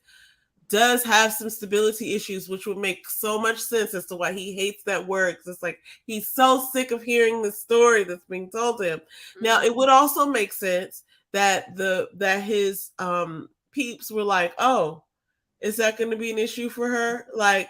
does have some stability issues, which would make so much sense as to why he hates that word. Because it's like he's so sick of hearing the story that's being told to him. Now,
Mm-hmm.
it would also make sense that his peeps were like, "Oh, is that going to be an issue for her?" Like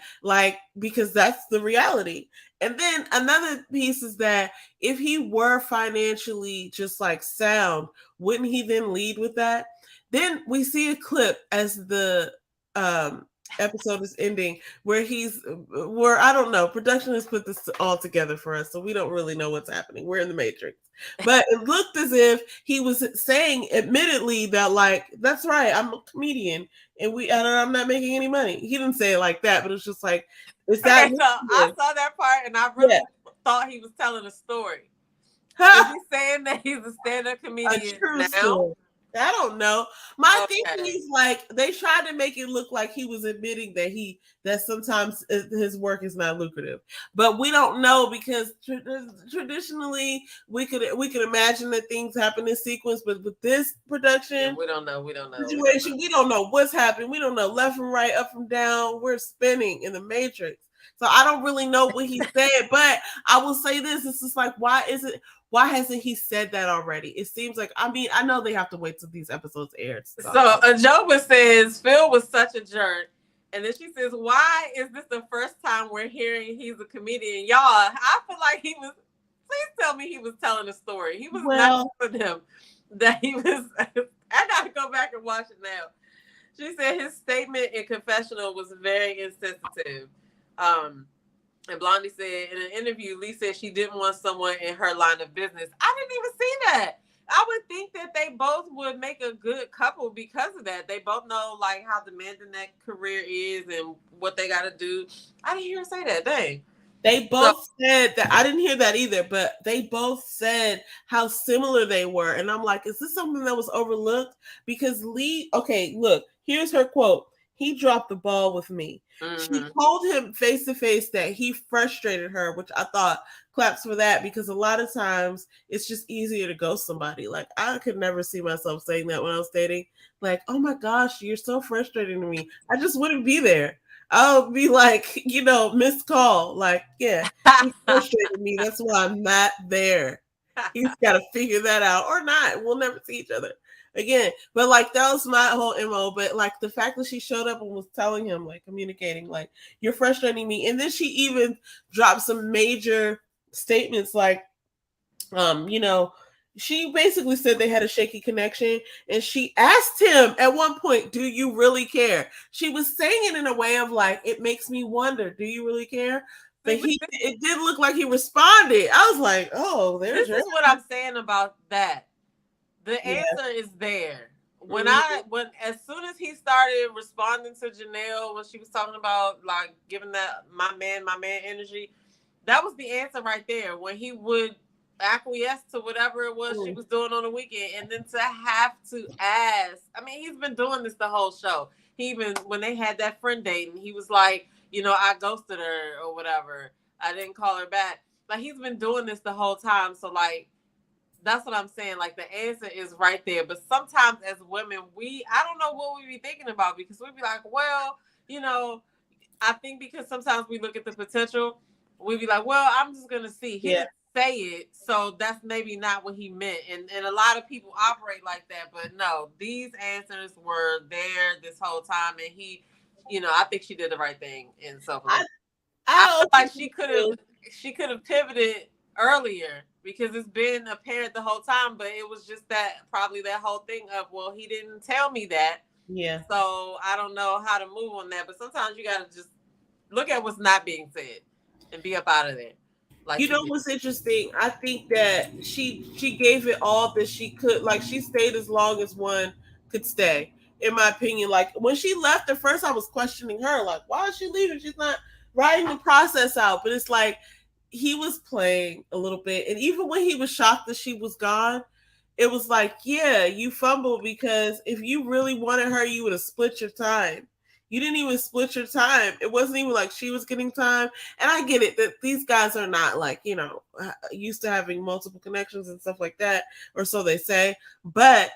because that's the reality. And then another piece is that if he were financially just like sound, wouldn't he then lead with that? Then we see a clip as the um episode is ending where I don't know, production has put this all together for us, so we don't really know what's happening. We're in the matrix. But it looked as if he was saying admittedly that like, that's right, I'm a comedian and I'm not making any money. He didn't say it like that, but it's just like, is that
Okay, so I
lucrative?
saw that part and I
Yeah.
really thought he was telling a story. Is
Ha!
he saying that he's a stand-up
A
comedian
true
now?
story. I don't know. My thinking
Okay.
is like they tried to make it look like he was admitting that sometimes his work is not lucrative, but we don't know because traditionally we could imagine that things happen in sequence, but with this
Yeah,
production
we don't know. We don't know. We don't know.
situation, we don't know what's happening. We don't know left from right, up from down. We're spinning in the matrix. So I don't really know what he said, but I will say this: it's just like, why hasn't he said that already? It seems like, I mean, I know they have to wait till these episodes air to
So
talk about.
Ajoba says Phil was such a jerk. And then she says, "Why is this the first time we're hearing he's a comedian?" Y'all, I feel like he was, please tell me he was telling a story. He was not
Well,
for them that he was. I gotta go back and watch it now. She said his statement in confessional was very insensitive. Um, and Blondie said in an interview, Lee said she didn't want someone in her line of business. I didn't even see that. I would think that they both would make a good couple because of that. They both know like how demanding that career is and what they got to do. I didn't hear her say that. Dang.
they
So
both said that. I didn't hear that either, but they both said how similar they were. And I'm like, is this something that was overlooked? Because Lee, okay, look, here's her quote. He dropped the ball with me. She
mm-hmm.
told him face to face that he frustrated her, which I thought claps for that because a lot of times it's just easier to ghost somebody. Like, I could never see myself saying that when I was dating. Like, oh my gosh, you're so frustrating to me. I just wouldn't be there. I'll be like, missed call. Like, yeah, he frustrated me. That's why I'm not there. He's got to figure that out or not. We'll never see each other again. But like, that was my whole MO. But like, the fact that she showed up and was telling him, like, communicating, like, you're frustrating me. And then she even dropped some major statements like, um, you know, she basically said they had a shaky connection, and she asked him at one point, "Do you really care?" She was saying it in a way of like, "It makes me wonder, do you really care?"
See,
But it did look like he responded. I was like, "Oh, there's
this
your
is what I'm saying about that. The
yeah."
answer is there. when as soon as he started responding to Janelle when she was talking about like giving that my man energy, that was the answer right there. When he would acquiesce to whatever it was she was doing on the weekend, and then to have to ask. I mean, he's been doing this the whole show. He even when they had that friend date, and he was like, I ghosted her or whatever. I didn't call her back. Like he's been doing this the whole time. So like that's what I'm saying. Like the answer is right there. But sometimes as women, I don't know what we be thinking about because we be like, well, you know, I think because sometimes we look at the potential, we be like, well, I'm just gonna see. He didn't say it, so that's maybe not what he meant. And a lot of people operate like that, but no, these answers were there this whole time, and I think she did the right thing in self elimination. I feel like she could have pivoted earlier because it's been apparent the whole time, but it was just that whole thing of, well, he didn't tell me that.
Yeah.
So I don't know how to move on that. But sometimes you gotta just look at what's not being said and be up out of there. Like
What's interesting? I think that she gave it all that she could. Like she stayed as long as one could stay. In my opinion, like when she left at first, I was questioning her. Like, why is she leaving? She's not writing the process out. But it's like he was playing a little bit, and even when he was shocked that she was gone, it was like, yeah, you fumbled because if you really wanted her, you would have split your time. You didn't even split your time. It wasn't even like she was getting time. And I get it that these guys are not like, used to having multiple connections and stuff like that, or so they say. But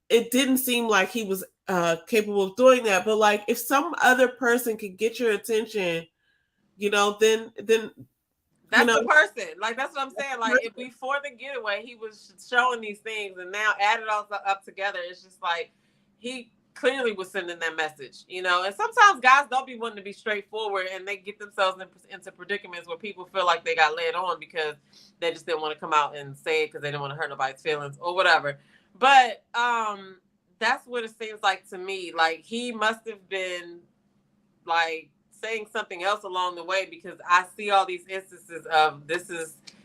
it didn't seem like he was capable of doing that. But like if some other person could get your attention, then
that's the person. Like that's what I'm saying. Like if before the getaway, he was showing these things, and now added all up together, it's just like he clearly was sending that message, And sometimes guys don't be wanting to be straightforward, and they get themselves into predicaments where people feel like they got led on because they just didn't want to come out and say it because they didn't want to hurt nobody's feelings or whatever. But that's what it seems like to me. Like he must have been like saying something else along the way because I see all these instances of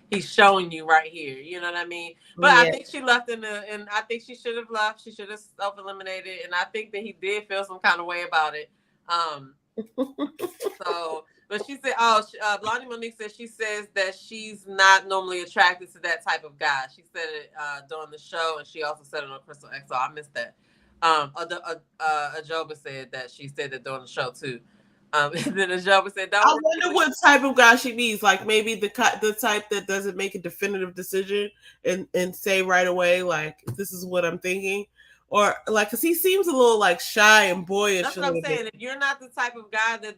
he's showing you right here. You know what I mean? But I think she left and I think she should have left. She should have self-eliminated, and I think that he did feel some kind of way about it. So, but she said, Blondie Monique said she says that she's not normally attracted to that type of guy. She said it during the show, and she also said it on Crystal XO. I missed that. Ajoba said that she said that during the show too. And then Ajoba said,
I wonder what type of guy she needs. Like maybe the type that doesn't make a definitive decision and say right away, like, this is what I'm thinking. Or like, because he seems a little like shy and boyish.
That's what I'm saying. If you're not the type of guy that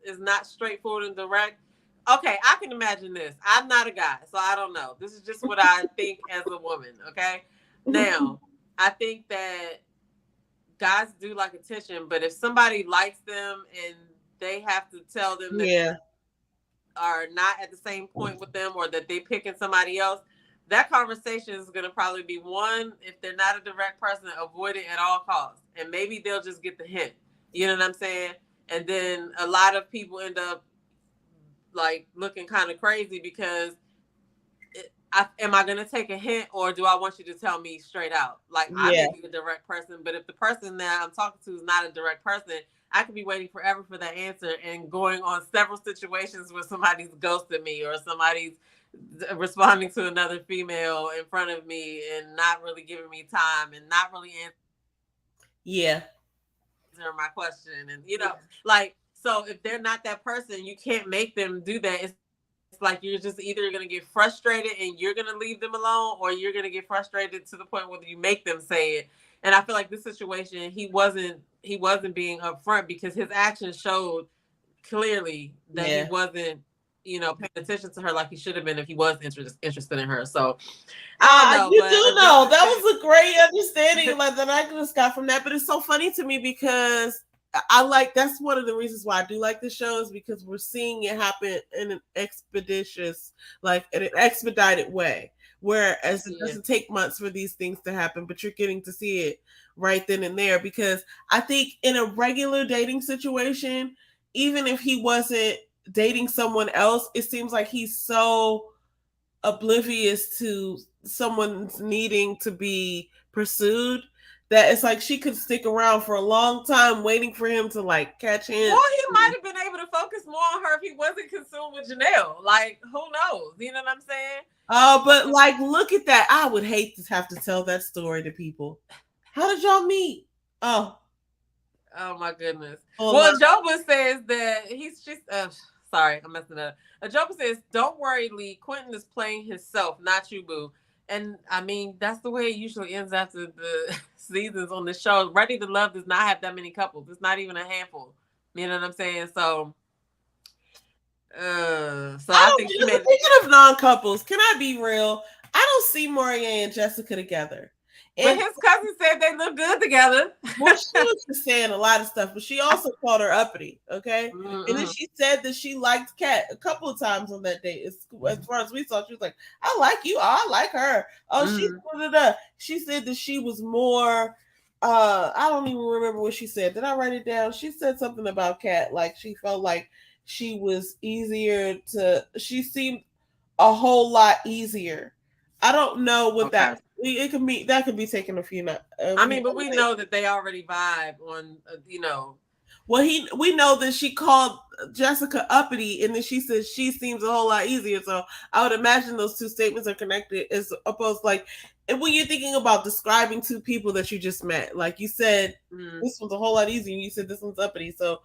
is not straightforward and direct, okay, I can imagine this. I'm not a guy, so I don't know. This is just what I think as a woman. Okay, now I think that guys do like attention, but if somebody likes them and they have to tell them that they are not at the same point with them or that they picking somebody else, that conversation is going to probably be one, if they're not a direct person, avoid it at all costs. And maybe they'll just get the hint. You know what I'm saying? And then a lot of people end up like looking kind of crazy because am I going to take a hint or do I want you to tell me straight out? Like I may be a direct person, but if the person that I'm talking to is not a direct person, I could be waiting forever for that answer and going on several situations where somebody's ghosted me or somebody's responding to another female in front of me and not really giving me time and not really answering my question. And like, so if they're not that person, you can't make them do that. It's like you're just either going to get frustrated and you're going to leave them alone, or you're going to get frustrated to the point where you make them say it. And I feel like this situation, he wasn't being upfront because his actions showed clearly that he wasn't, paying attention to her like he should have been if he was interested in her. So I don't know.
That was a great understanding that I just got from that. But it's so funny to me because that's one of the reasons why I do like this show is because we're seeing it happen in an expedited way. Whereas it doesn't take months for these things to happen, but you're getting to see it right then and there. Because I think in a regular dating situation, even if he wasn't dating someone else, it seems like he's so oblivious to someone's needing to be pursued that it's like she could stick around for a long time waiting for him to like catch him.
Well, he might have been able to focus more on her if he wasn't consumed with Janelle. Like, who knows? You know what I'm saying?
Oh, but like, look at that. I would hate to have to tell that story to people. How did y'all meet? Oh,
oh my goodness.
oh
Well, Joba says that he's just. Sorry, I'm messing up. Joba says, "Don't worry, Lee. Quentin is playing himself, not you, boo." And I mean, that's the way it usually ends after the seasons on the show. Ready to Love does not have that many couples. It's not even a handful. You know what I'm saying? So I think she made.
Speaking of non-couples, can I be real? I don't see Maurier and Jessica together.
But his cousin said they look good together.
Well, she was just saying a lot of stuff, but she also called her uppity, okay? Mm-hmm. And then she said that she liked Kat a couple of times on that date. As far as we saw, she was like, I like you. I like her. Oh, she said that she was more, I don't even remember what she said. Did I write it down? She said something about Kat, like she felt like she was she seemed a whole lot easier. I don't know what that could be taken a few.
I mean, but we know that they already vibe on,
Well, we know that she called Jessica uppity, and then she says she seems a whole lot easier. So I would imagine those two statements are connected, as opposed and when you're thinking about describing two people that you just met, like you said, this one's a whole lot easier, and you said this one's uppity. So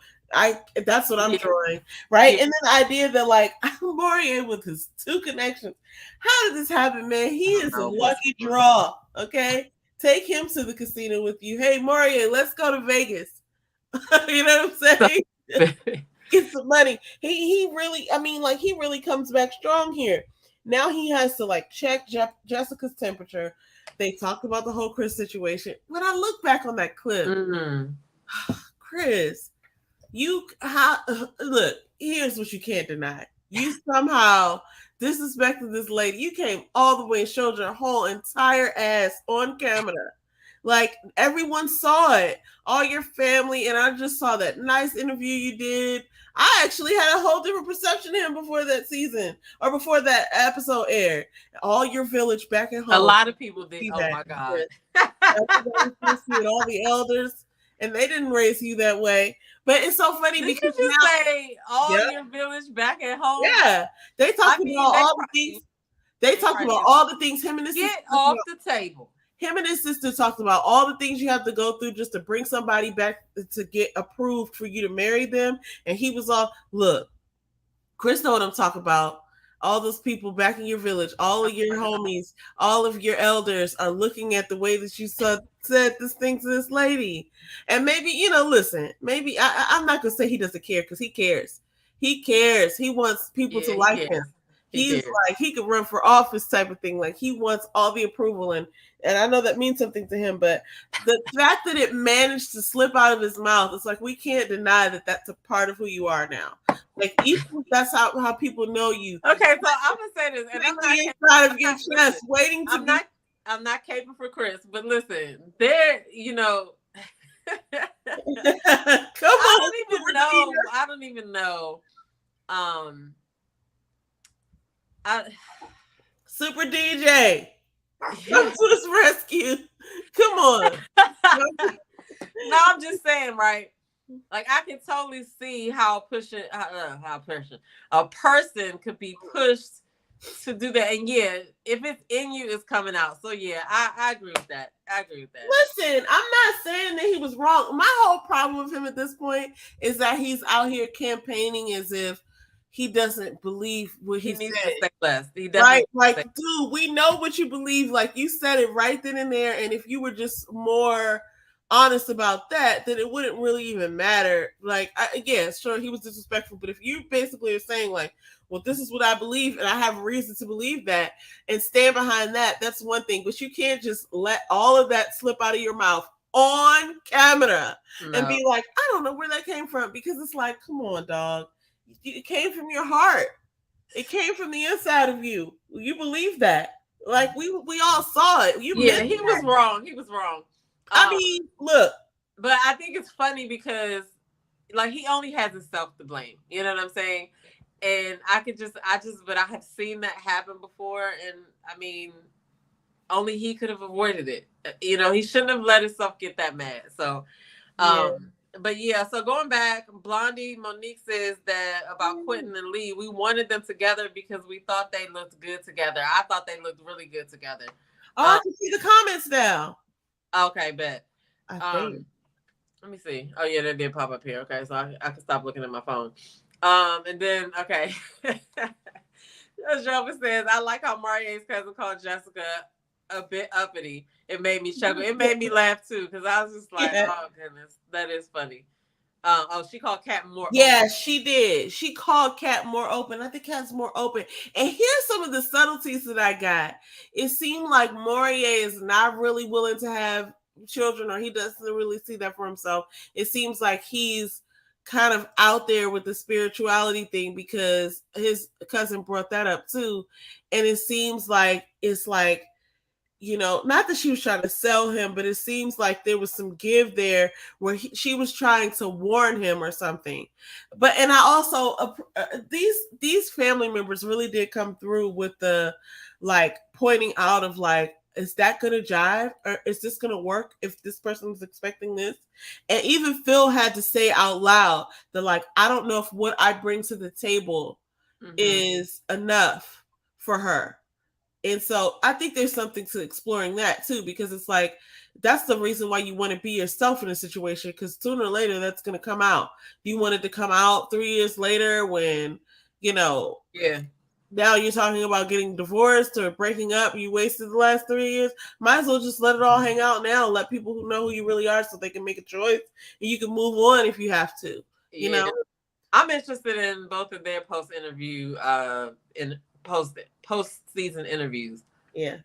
that's what I'm drawing, right? Yeah. And then the idea that like Maurier with his two connections, how did this happen, man? He is a lucky draw. Okay, take him to the casino with you. Hey, Maurier, let's go to Vegas. You know what I'm saying? Get some money. He really, I mean, like he really comes back strong here. Now he has to like check Jessica's temperature. They talked about the whole Chris situation. When I look back on that clip, Chris, look, here's what you can't deny. You somehow disrespected this lady. You came all the way and showed your whole entire ass on camera. Like everyone saw it, all your family, and I just saw that nice interview you did. I actually had a whole different perception of him before that season or before that episode aired. All your village back at home.
A lot of people did. Oh my God.
All the elders, and they didn't raise you that way. But it's so funny because
you just say all your village back at home.
Yeah, they talked about all the things. They talked about all the things him and his
sister off the table.
Him and his sister talked about all the things you have to go through just to bring somebody back to get approved for you to marry them. And he was all, look, Chris know what I'm talking about. All those people back in your village, all of your homies, all of your elders are looking at the way that you said this thing to this lady. And maybe, listen, maybe I'm not going to say he doesn't care because he cares. He cares. He wants people to like him. He's like, he could run for office type of thing. Like he wants all the approval. And I know that means something to him, but the fact that it managed to slip out of his mouth, it's like, we can't deny that that's a part of who you are now. Like even that's how people know you.
Okay. So I'm going to say this. And I'm not
inside of your chest waiting to
I'm not caping for Chris, but listen, there,
Come on.
I don't even know.
Super DJ, come to his rescue. Come on.
No, I'm just saying, right? Like I can totally see how a person could be pushed to do that, and if it's in you, it's coming out. So I agree with that.
Listen, I'm not saying that he was wrong. My whole problem with him at this point is that he's out here campaigning as if he doesn't believe what he
needs
said.
To say less.
Right? Like, dude, we know what you believe. Like, you said it right then and there. And if you were just more honest about that, then it wouldn't really even matter. Like, sure, he was disrespectful. But if you basically are saying, like, well, this is what I believe, and I have a reason to believe that, and stand behind that, that's one thing. But you can't just let all of that slip out of your mouth on camera and be like, I don't know where that came from. Because it's like, come on, dog. It came from your heart. It came from the inside of you. You believe that. Like we all saw it.
He was wrong. He was wrong.
I mean, look.
But I think it's funny because like he only has himself to blame. You know what I'm saying? And but I have seen that happen before. And I mean, only he could have avoided it. He shouldn't have let himself get that mad. So,
Yeah.
but yeah, so going back, Blondie Monique says that about Quentin and Lee, we wanted them together because we thought they looked good together. I thought they looked really good together.
Oh, I can see the comments now.
Okay, bet.
I think.
Um, Let me see. Oh yeah, that did pop up here. Okay, so I can stop looking at my phone. And then okay. Jova says, I like how Maurier's cousin called Jessica a bit uppity. It made me chuckle. It made me laugh too, because I was just like,
Yeah.
oh goodness, that is funny. She called Cat more
Yeah,
open.
she did. She called Cat more open. I think Cat's more open. And here's some of the subtleties that I got. It seemed like Maurier is not really willing to have children, or he doesn't really see that for himself. It seems like he's kind of out there with the spirituality thing because his cousin brought that up too. And it seems like it's like, not that she was trying to sell him, but it seems like there was some give there where she was trying to warn him or something. But and I also these family members really did come through with the like pointing out of like, is that gonna jive, or is this gonna work if this person is expecting this? And even Phil had to say out loud that like, I don't know if what I bring to the table is enough for her. And so I think there's something to exploring that too, because it's like that's the reason why you want to be yourself in a situation, because sooner or later that's going to come out. You wanted to come out 3 years later when,
Yeah.
now you're talking about getting divorced or breaking up. You wasted the last 3 years. Might as well just let it all hang out now. Let people who know who you really are so they can make a choice and you can move on if you have to.
Yeah. I'm interested in both of their post interview in post season interviews.
Yeah.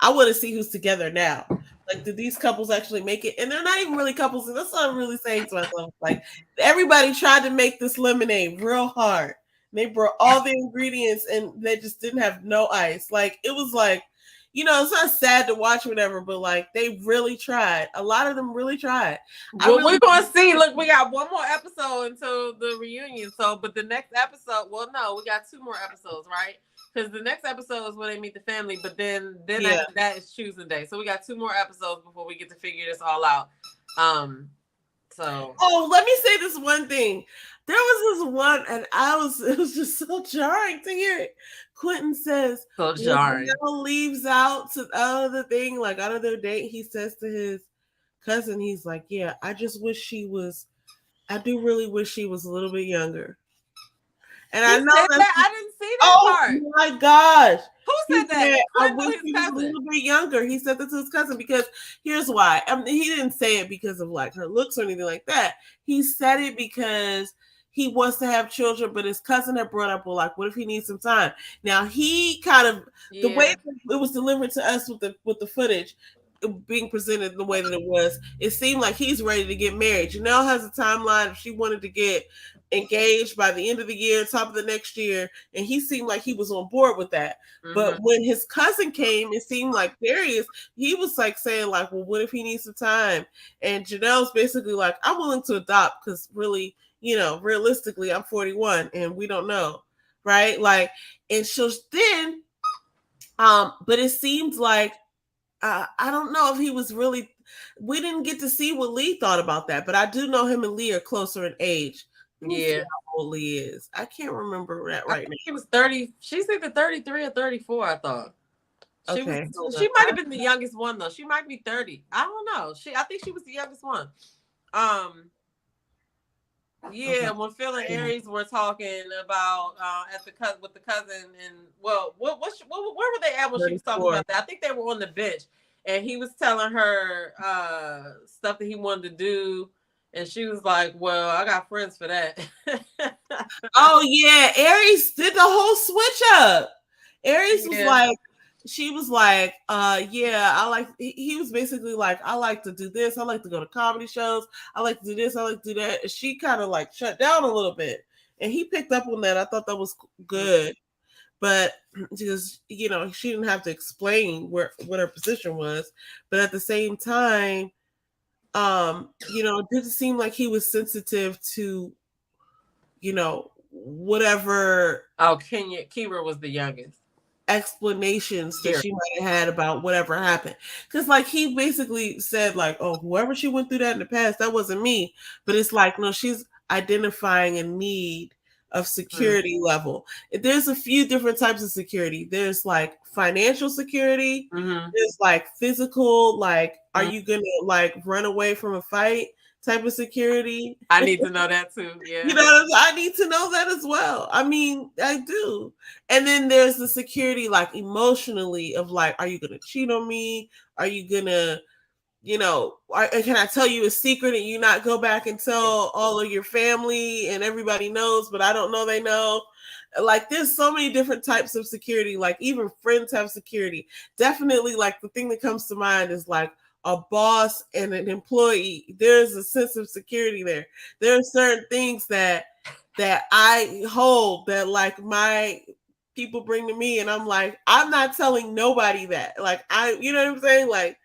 I want to see who's together now. Like, did these couples actually make it? And they're not even really couples. And that's what I'm really saying to myself. Like, everybody tried to make this lemonade real hard. They brought all the ingredients and they just didn't have no ice. Like, it was like, it's not sad to watch, whatever, but like, they really tried. A lot of them really tried.
Well, we're going to see. Look, we got one more episode until the reunion. So, but the next episode, well, no, we got 2 more episodes, right? Because the next episode is when they meet the family, but then after that is choosing day. So we got 2 more episodes before we get to figure this all out.
Let me say this one thing. There was this one, and it was just so jarring to hear it. Quentin says,
so jarring.
Leaves out of the thing, like out of their date, he says to his cousin, he's like, yeah, I do really wish she was a little bit younger. And I know
that I didn't see that part.
Oh my gosh.
Who said that?
I wish he was a little bit younger. He said that to his cousin because here's why. I mean, he didn't say it because of like her looks or anything like that. He said it because he wants to have children, but his cousin had brought up, well, like, what if he needs some time? Now he kind of the way it was delivered to us with the footage being presented the way that it was, it seemed like he's ready to get married. Janelle has a timeline if she wanted to get engaged by the end of the year, top of the next year, and he seemed like he was on board with that. But when his cousin came, it seemed like Darius, he was like saying like, well, what if he needs some time? And Janelle's basically like, I'm willing to adopt because really, realistically, I'm 41 and we don't know, right? Like, and so then, but it seems like I don't know if he was really. We didn't get to see what Lee thought about that, but I do know him and Lee are closer in age.
Yeah,
how old Lee is. I can't remember that right now.
She was 30. She's either 33 or 34. I thought. She might have been the youngest one though. She might be 30. I don't know. I think she was the youngest one. Yeah, when Phil and Aries were talking about with the cousin, and well, where were they at when she was talking about that? I think they were on the bench, and he was telling her stuff that he wanted to do, and she was like, "Well, I got friends for that."
Oh yeah, Aries did the whole switch up. Aries was like, she was like, yeah, I like, he was basically like, I like to do this. I like to go to comedy shows. I like to do this. I like to do that. And she kind of like shut down a little bit. And he picked up on that. I thought that was good. But just, she didn't have to explain what her position was. But at the same time, it didn't seem like he was sensitive to, whatever.
Oh, Kira was the youngest.
explanations that
Here.
she might have had about whatever happened. Because like he basically said, like, oh, whoever she went through that in the past, that wasn't me. But it's like, no, she's identifying a need of security level. There's a few different types of security. There's like financial security. There's like physical, like, are you gonna like run away from a fight type of security?
I need to know that too. Yeah.
You know, I need to know that as well. I mean, I do. And then there's the security, like emotionally, of like, are you gonna cheat on me? Are you gonna, can I tell you a secret and you not go back and tell all of your family and everybody knows, but I don't know they know? Like, there's so many different types of security. Like, even friends have security. Definitely, like, the thing that comes to mind is like a boss and an employee. There's a sense of security there. There are certain things that I hold that like my people bring to me, and I'm like, I'm not telling nobody that. Like, you know what I'm saying? Like,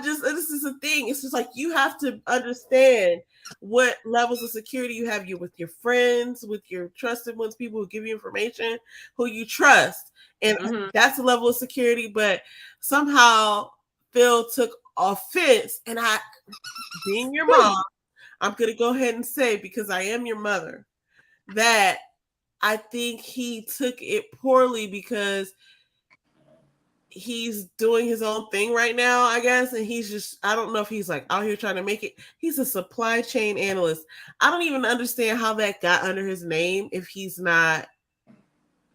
this is a thing. It's just like you have to understand what levels of security you have with your friends, with your trusted ones, people who give you information, who you trust. And that's a level of security. But somehow Phil took offense, and being your mom, I'm going to go ahead and say, because I am your mother, that I think he took it poorly because he's doing his own thing right now, I guess. And he's just, I don't know if he's like out here trying to make it. He's a supply chain analyst. I don't even understand how that got under his name if he's not.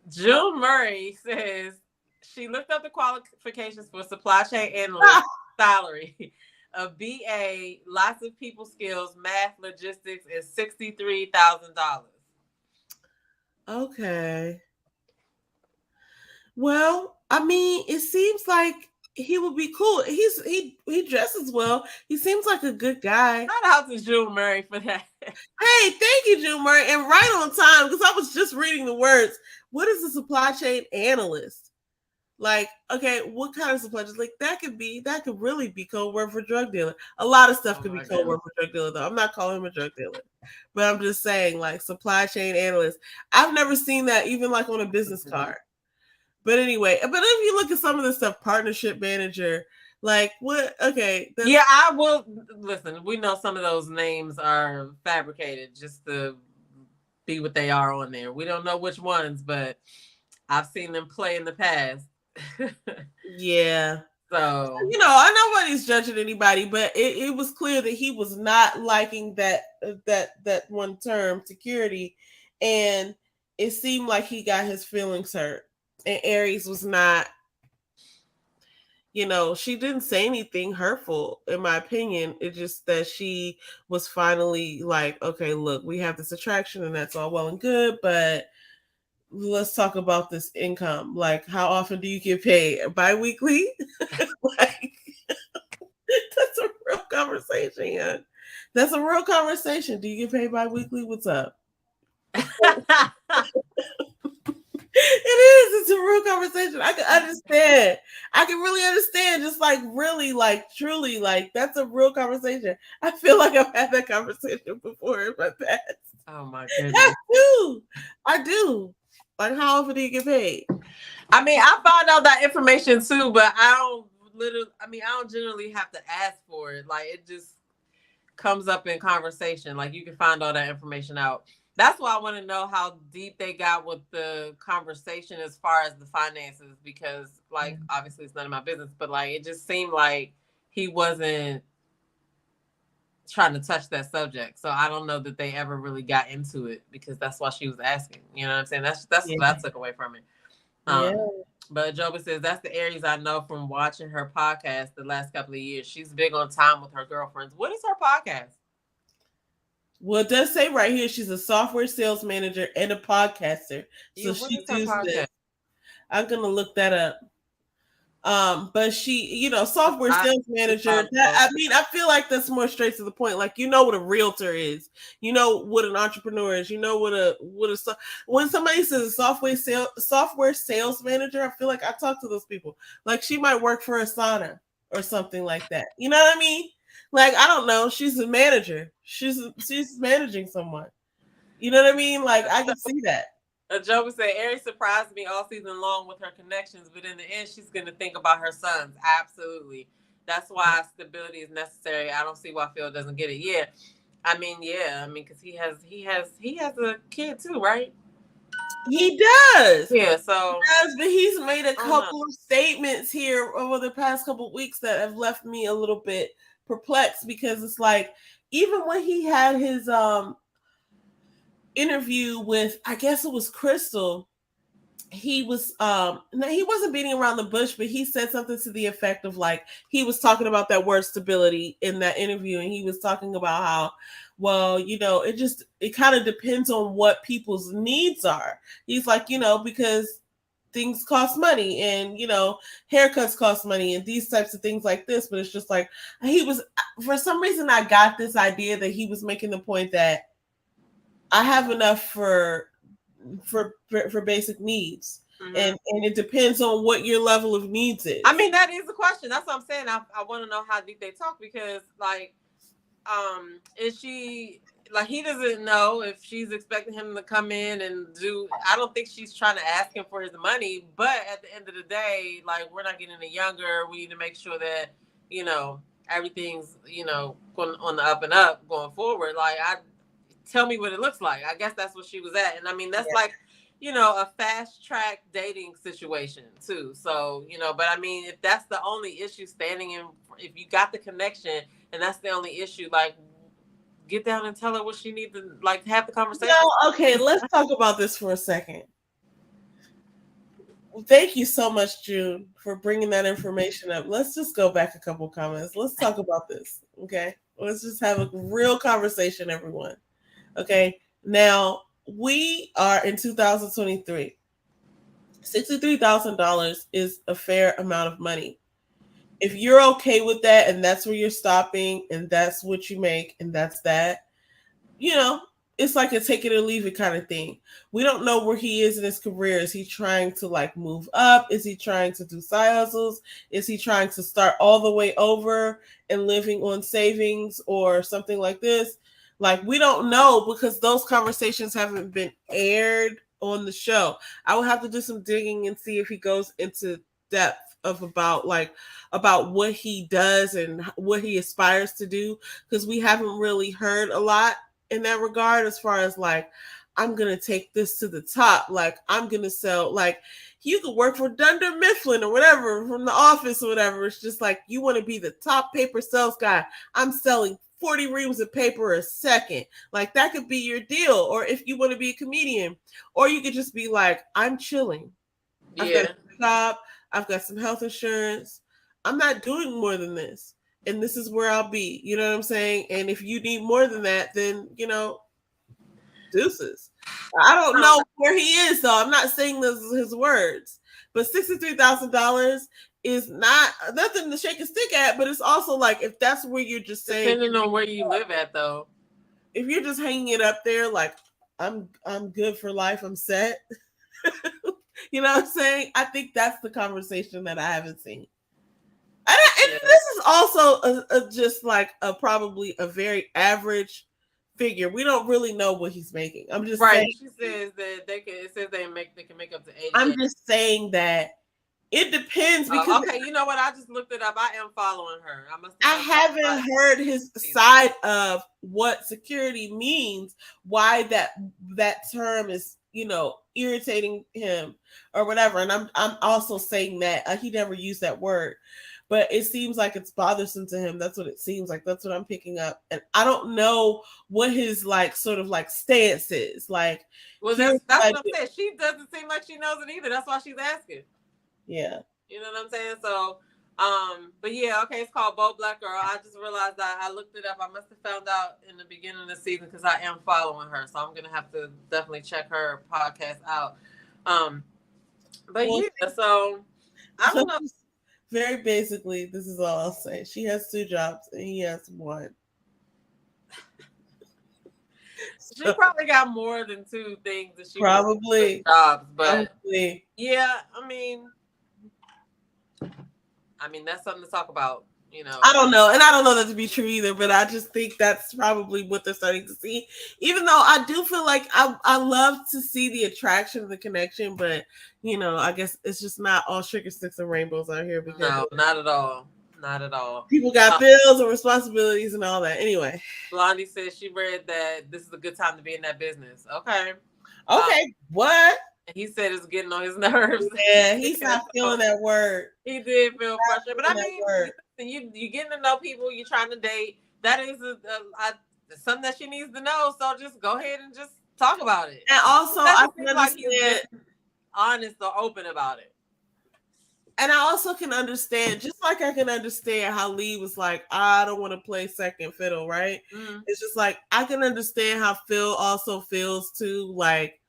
Jill Murray says she looked up the qualifications for supply chain analyst salary. A BA, lots of people skills, math, logistics is $63,000.
Okay. Well, I mean, it seems like he would be cool. He dresses well. He seems like a good guy.
Shout out to Jill Murray for that.
Hey, thank you, Jill Murray. And right on time, because I was just reading the words. What is a supply chain analyst? Like, okay, what kind of supply chain? Like, that could really be code word for drug dealer. A lot of stuff could be code word for drug dealer, though. I'm not calling him a drug dealer. But I'm just saying, like, supply chain analyst. I've never seen that even like on a business card. But anyway, but if you look at some of the stuff, partnership manager, like what? Okay.
Yeah, I will listen. We know some of those names are fabricated just to be what they are on there. We don't know which ones, but I've seen them play in the past.
Yeah.
So,
I nobody's judging anybody, but it was clear that he was not liking that one term, security, and it seemed like he got his feelings hurt. And Aries was not, she didn't say anything hurtful, in my opinion. It's just that she was finally like, okay, look, we have this attraction and that's all well and good, but let's talk about this income. Like, how often do you get paid? Bi-weekly? Like, that's a real conversation, yeah. That's a real conversation. Do you get paid bi-weekly? What's up? It is. It's a real conversation. I can understand. I can really understand. Just like really, like truly, like that's a real conversation. I feel like I've had that conversation before in my past.
Oh my goodness.
I do. Like, how often do you get paid?
I mean, I found out that information too, but I don't generally have to ask for it. Like, it just comes up in conversation. Like, you can find all that information out. That's why I want to know how deep they got with the conversation as far as the finances, because like, obviously it's none of my business, but like, it just seemed like he wasn't trying to touch that subject. So I don't know that they ever really got into it, because that's why she was asking. You know what I'm saying? That's what I took away from it. But Joba says, that's the Aries I know from watching her podcast the last couple of years. She's big on time with her girlfriends. What is her podcast?
Well, it does say right here she's a software sales manager and a podcaster. So she does this. I'm gonna look that up. But she, software sales manager. I feel like that's more straight to the point. Like, what a realtor is. You know what an entrepreneur is. You know when somebody says software sales manager, I feel like I talk to those people. Like, she might work for Asana or something like that. You know what I mean? Like, I don't know. She's a manager. She's managing someone. You know what I mean? Like, I can see that.
Joe said, Aries surprised me all season long with her connections, but in the end, she's going to think about her sons. Absolutely. That's why stability is necessary. I don't see why Phil doesn't get it. Yeah. Yeah. Because he has a kid too, right?
He does.
Yeah. So,
But he's made a
I don't know.
couple of statements here over the past couple of weeks that have left me a little bit perplexed, because it's like, even when he had his interview with, I guess it was Crystal, he was no, he wasn't beating around the bush, but he said something to the effect of, like, he was talking about that word stability in that interview, and he was talking about how, well, it kind of depends on what people's needs are. He's like, because things cost money, and haircuts cost money, and these types of things like this. But it's just like, he was, for some reason, I got this idea that he was making the point that I have enough for basic needs. Mm-hmm. and it depends on what your level of needs is.
That is the question. That's what I'm saying. I want to know how deep they talk, because is she, he doesn't know if she's expecting him to come in and do. I don't think she's trying to ask him for his money, but at the end of the day, we're not getting any younger. We need to make sure that everything's going on the up and up going forward. Tell me what it looks like. I guess that's what she was at. And that's a fast track dating situation too. So, but if that's the only issue standing in, if you got the connection and that's the only issue, get down and tell her what she needs to have the conversation.
No, okay, let's talk about this for a second. Thank you so much, June, for bringing that information up. Let's just go back a couple comments. Let's talk about this. Okay. Let's just have a real conversation, everyone. Okay. Now, we are in 2023. $63,000 is a fair amount of money. If you're okay with that, and that's where you're stopping, and that's what you make, and that's that, it's like a take it or leave it kind of thing. We don't know where he is in his career. Is he trying to move up? Is he trying to do side hustles? Is he trying to start all the way over and living on savings or something like this? We don't know, because those conversations haven't been aired on the show. I will have to do some digging and see if he goes into depth of about what he does and what he aspires to do, because we haven't really heard a lot in that regard, as far as I'm gonna take this to the top, I'm gonna sell, you could work for Dunder Mifflin or whatever from The Office or whatever. It's just you want to be the top paper sales guy. I'm selling 40 reams of paper a second. That could be your deal. Or if you want to be a comedian, or you could just be I'm chilling.
Yeah.
I've got a job, I've got some health insurance, I'm not doing more than this, and this is where I'll be. You know what I'm saying? And if you need more than that, then deuces. I don't know where he is, though. I'm not saying this is his words, but $63,000 is not nothing to shake a stick at. But it's also if that's where you're just saying,
depending on where you live at, though.
If you're just hanging it up there, I'm good for life, I'm set. You know what I'm saying? I think that's the conversation that I haven't seen. And this is also just probably a very average figure. We don't really know what he's making. I'm just saying.
She says that it says they can make up to 80.
I'm just saying that it depends, because
okay, you know what? I just looked it up. I am following her.
I haven't heard his side of what security means, why that term is irritating him or whatever. And I'm also saying that he never used that word. But it seems like it's bothersome to him. That's what it seems like. That's what I'm picking up. And I don't know what his sort of stance is.
Well, that's what I'm saying. She doesn't seem like she knows it either. That's why she's asking.
Yeah.
You know what I'm saying? So, but yeah, okay, it's called Bold Black Girl. I just realized that I looked it up. I must have found out in the beginning of the season, because I am following her. So I'm gonna have to definitely check her podcast out. But yeah, so I don't know.
Very basically, this is all I'll say. She has 2 jobs and he has 1.
She probably got more than 2 things that she
probably
jobs, but yeah, I mean that's something to talk about. you know.
I don't know, and I don't know that to be true either, but I just think that's probably what they're starting to see. Even though I do feel like I love to see the attraction, the connection, but I guess it's just not all sugar sticks and rainbows out here because
No, not at all. Not at all.
people got bills and responsibilities and all that. Anyway,
Blondie says she read that this is a good time to be in that business. Okay.
What?
He said it's getting on his nerves.
Yeah, he's not feeling that word.
He did feel frustrated, but I mean, you getting to know people, you're trying to date. That is something that she needs to know. So just go ahead and just talk about it.
And also, I can understand
he's honest or open about it.
And I also can understand, just like I can understand how Lee was like, I don't want to play second fiddle, right? Mm-hmm. It's just like I can understand how Phil also feels too, like,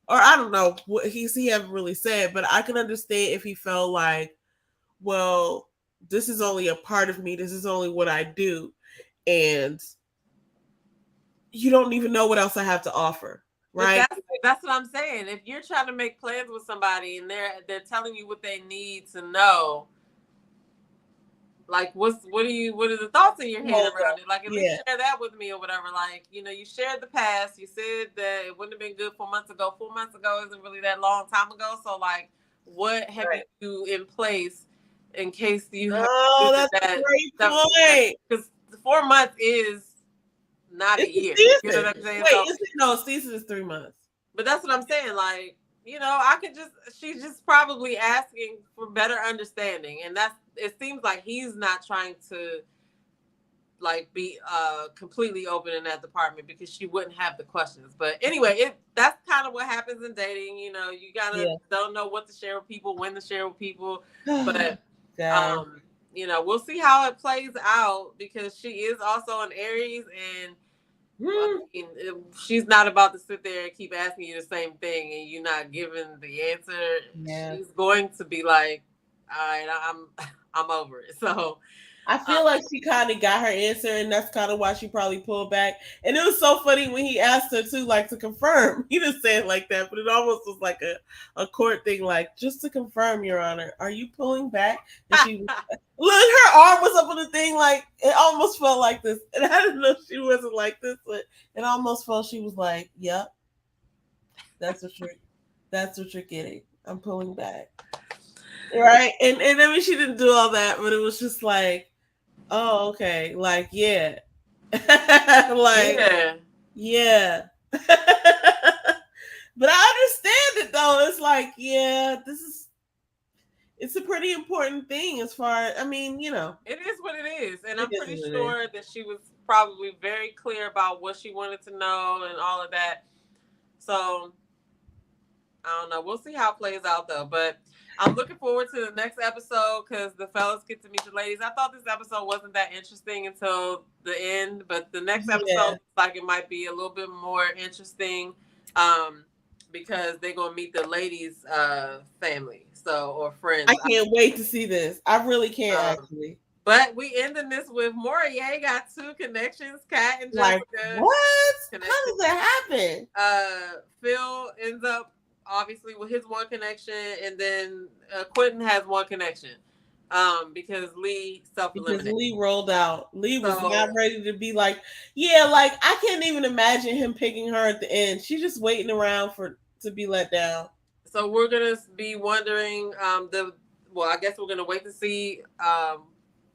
or I don't know what he haven't really said, but I can understand if he felt like, well, this is only a part of me, this is only what I do, and you don't even know what else I have to offer. Right.
But that's what I'm saying. If you're trying to make plans with somebody and they're telling you what they need to know, like what are the thoughts in your head around it? Like at least share that with me or whatever. Like, you shared the past. You said that it wouldn't have been good 4 months ago. 4 months ago isn't really that long time ago. So like what have you in place in case you have
that's a great point.
Because 4 months is not a year.
You
know what I'm saying?
Wait, season is 3 months.
But that's what I'm saying. Like, she's just probably asking for better understanding. And it seems like he's not trying to like be completely open in that department because she wouldn't have the questions. But anyway, that's kind of what happens in dating. You gotta don't know what to share with people, when to share with people. But we'll see how it plays out because she is also an Aries and I mean, she's not about to sit there and keep asking you the same thing and you're not giving the answer. Yeah. She's going to be like, all right, I'm over it. So
I feel like she kind of got her answer, and that's kind of why she probably pulled back. And it was so funny when he asked her too, like to confirm. He didn't say it like that, but it almost was like a court thing, like just to confirm, Your Honor, are you pulling back? And she look, her arm was up on the thing, like it almost felt like this. And I didn't know she wasn't like this, but it almost felt she was like, "Yep, that's what you're getting. I'm pulling back." Right, and I mean she didn't do all that, but it was just like, oh, okay, like yeah, like yeah. But I understand it though. It's like it's a pretty important thing as far. I mean,
it is what it is, and I'm pretty sure that she was probably very clear about what she wanted to know and all of that. So I don't know. We'll see how it plays out though, but. I'm looking forward to the next episode because the fellas get to meet the ladies. I thought this episode wasn't that interesting until the end, but the next episode looks like it might be a little bit more interesting because they're going to meet the ladies' family or friends.
I can't wait to see this. I really can't actually.
But we ending this with Maurier got 2 connections, Kat and Jessica.
Like, what? How does that happen?
Phil ends up obviously with his 1 connection, and then Quentin has 1 connection because Lee self-eliminated.
Because Lee rolled out. Lee was not ready to be like, like I can't even imagine him picking her at the end. She's just waiting around to be let down.
So we're gonna be wondering I guess we're gonna wait to see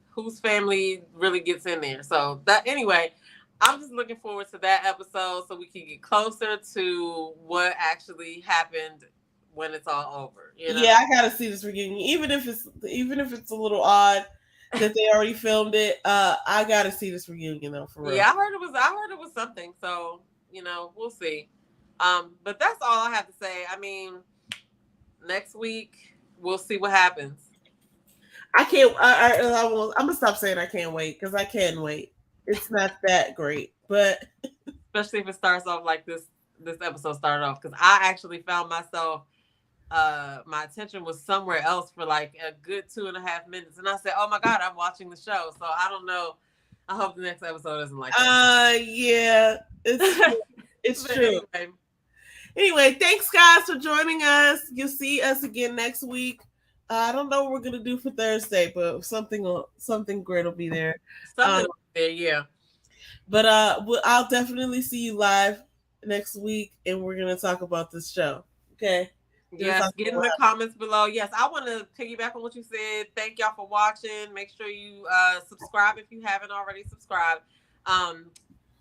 whose family really gets in there. So that anyway. I'm just looking forward to that episode so we can get closer to what actually happened when it's all over.
Yeah, I gotta see this reunion, even if it's a little odd that they already filmed it. I gotta see this reunion though, for real.
Yeah, I heard it was something. So we'll see. But that's all I have to say. I mean, next week we'll see what happens.
I can't. I'm gonna stop saying I can't wait because I can wait. It's not that great, but
especially if it starts off like this episode started off, because I actually found myself my attention was somewhere else for like a good 2.5 minutes, and I said, "Oh my God, I'm watching the show." So I don't know. I hope the next episode isn't like that.
Yeah, it's true. Anyway, thanks guys for joining us. You'll see us again next week I don't know what we're gonna do for Thursday, but something great will be there.
Something
Um,
over there, yeah.
but I'll definitely see you live next week, and we're gonna talk about this show. Okay. We're gonna
Yes,
talk
get in
about
the comments below. Yes, I want to piggyback on what you said. Thank y'all for watching. Make sure you subscribe if you haven't already subscribed. Um,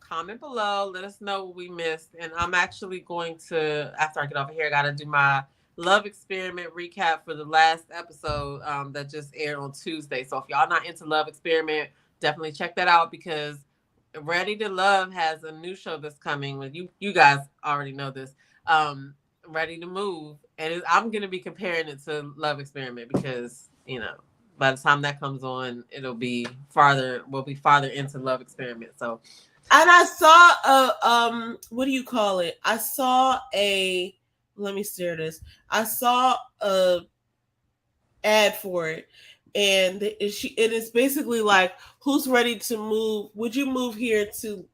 comment below. Let us know what we missed. And I'm actually going to, after I get off of here, I got to do my Love Experiment recap for the last episode that just aired on Tuesday. So if y'all not into Love Experiment, definitely check that out because Ready to Love has a new show that's coming. With you guys already know this. Ready to Move, and I'm gonna be comparing it to Love Experiment because by the time that comes on, we'll be farther into Love Experiment. So,
and I saw what do you call it? I saw a let me steer this. I saw a ad for it, and it is basically like, who's ready to move? Would you move here to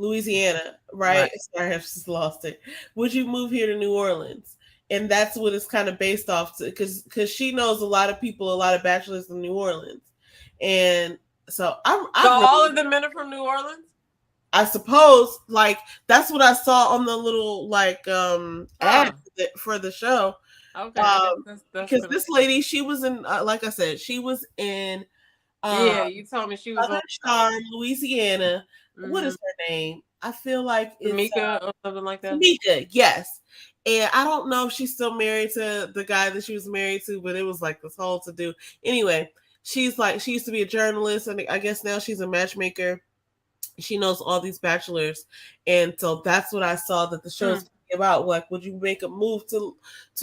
Louisiana,
right.
right? Sorry, I just lost it. Would you move here to New Orleans? And that's what it's kind of based off to, because she knows a lot of people, a lot of bachelors in New Orleans, and so
So
I'm
all
really,
of the men are from New Orleans.
I suppose, like, that's what I saw on the little like ad
Huh.
for the show.
Okay, I guess that's
Because
gonna.
this lady, she was in, like I said, she was in um
Yeah, you told me she was
Southern
on
Charm, Louisiana. What is
mm-hmm.
her name? I feel like it's
Tamika or something like that.
Tamika, yes. And I don't know if she's still married to the guy that she was married to, but it was like this whole to do. Anyway, she's like, she used to be a journalist, and I guess now she's a matchmaker. She knows all these bachelors, and so that's what I saw that the
Hmm.
show's about. Like, would you make a move to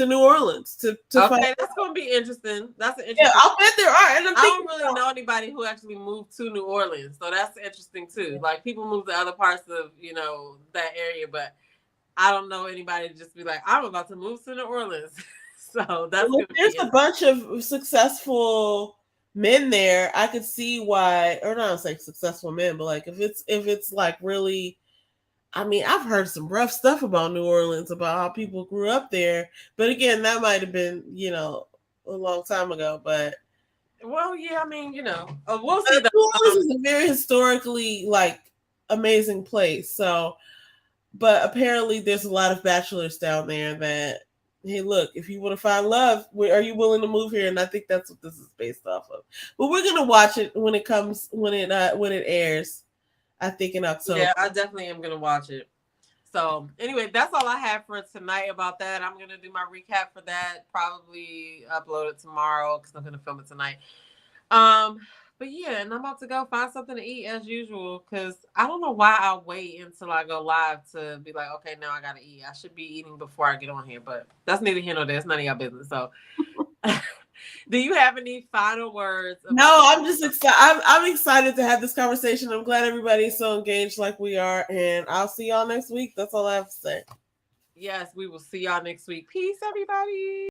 New Orleans to find?
Okay, that's gonna be interesting. That's an
Yeah,
interesting.
I'll bet there are, and I'm
I
thinking,
don't really know anybody who actually moved to New Orleans, so that's interesting too. Like people move to other parts of that area, but I don't know anybody to just be like, I'm about to move to New Orleans. So that's
well,
gonna
if there's
be
a bunch of successful men there, I could see why, or not say successful men, but like if it's like really, I mean, I've heard some rough stuff about New Orleans about how people grew up there, but again, that might have been a long time ago. But
well, yeah. I mean, we'll see.
New
Um,
Orleans is a very historically like amazing place. So, but apparently, there's a lot of bachelors down there that, hey, look, if you want to find love, are you willing to move here? And I think that's what this is based off of. But we're gonna watch it when it airs. I think in October.
yeah, I definitely am gonna watch it. So anyway, that's all I have for tonight about that. I'm gonna do my recap for that. Probably upload it tomorrow because I'm gonna film it tonight. Um, but yeah, and I'm about to go find something to eat as usual because I don't know why I wait until I go live to be like, okay, now I gotta eat. I should be eating before I get on here, but that's neither here nor there. It's none of your business. So, do you have any final words?
No, I'm just excited. I'm excited to have this conversation. I'm glad everybody's so engaged like we are, and I'll see y'all next week. That's all I have to say.
Yes, we will see y'all next week. Peace, everybody.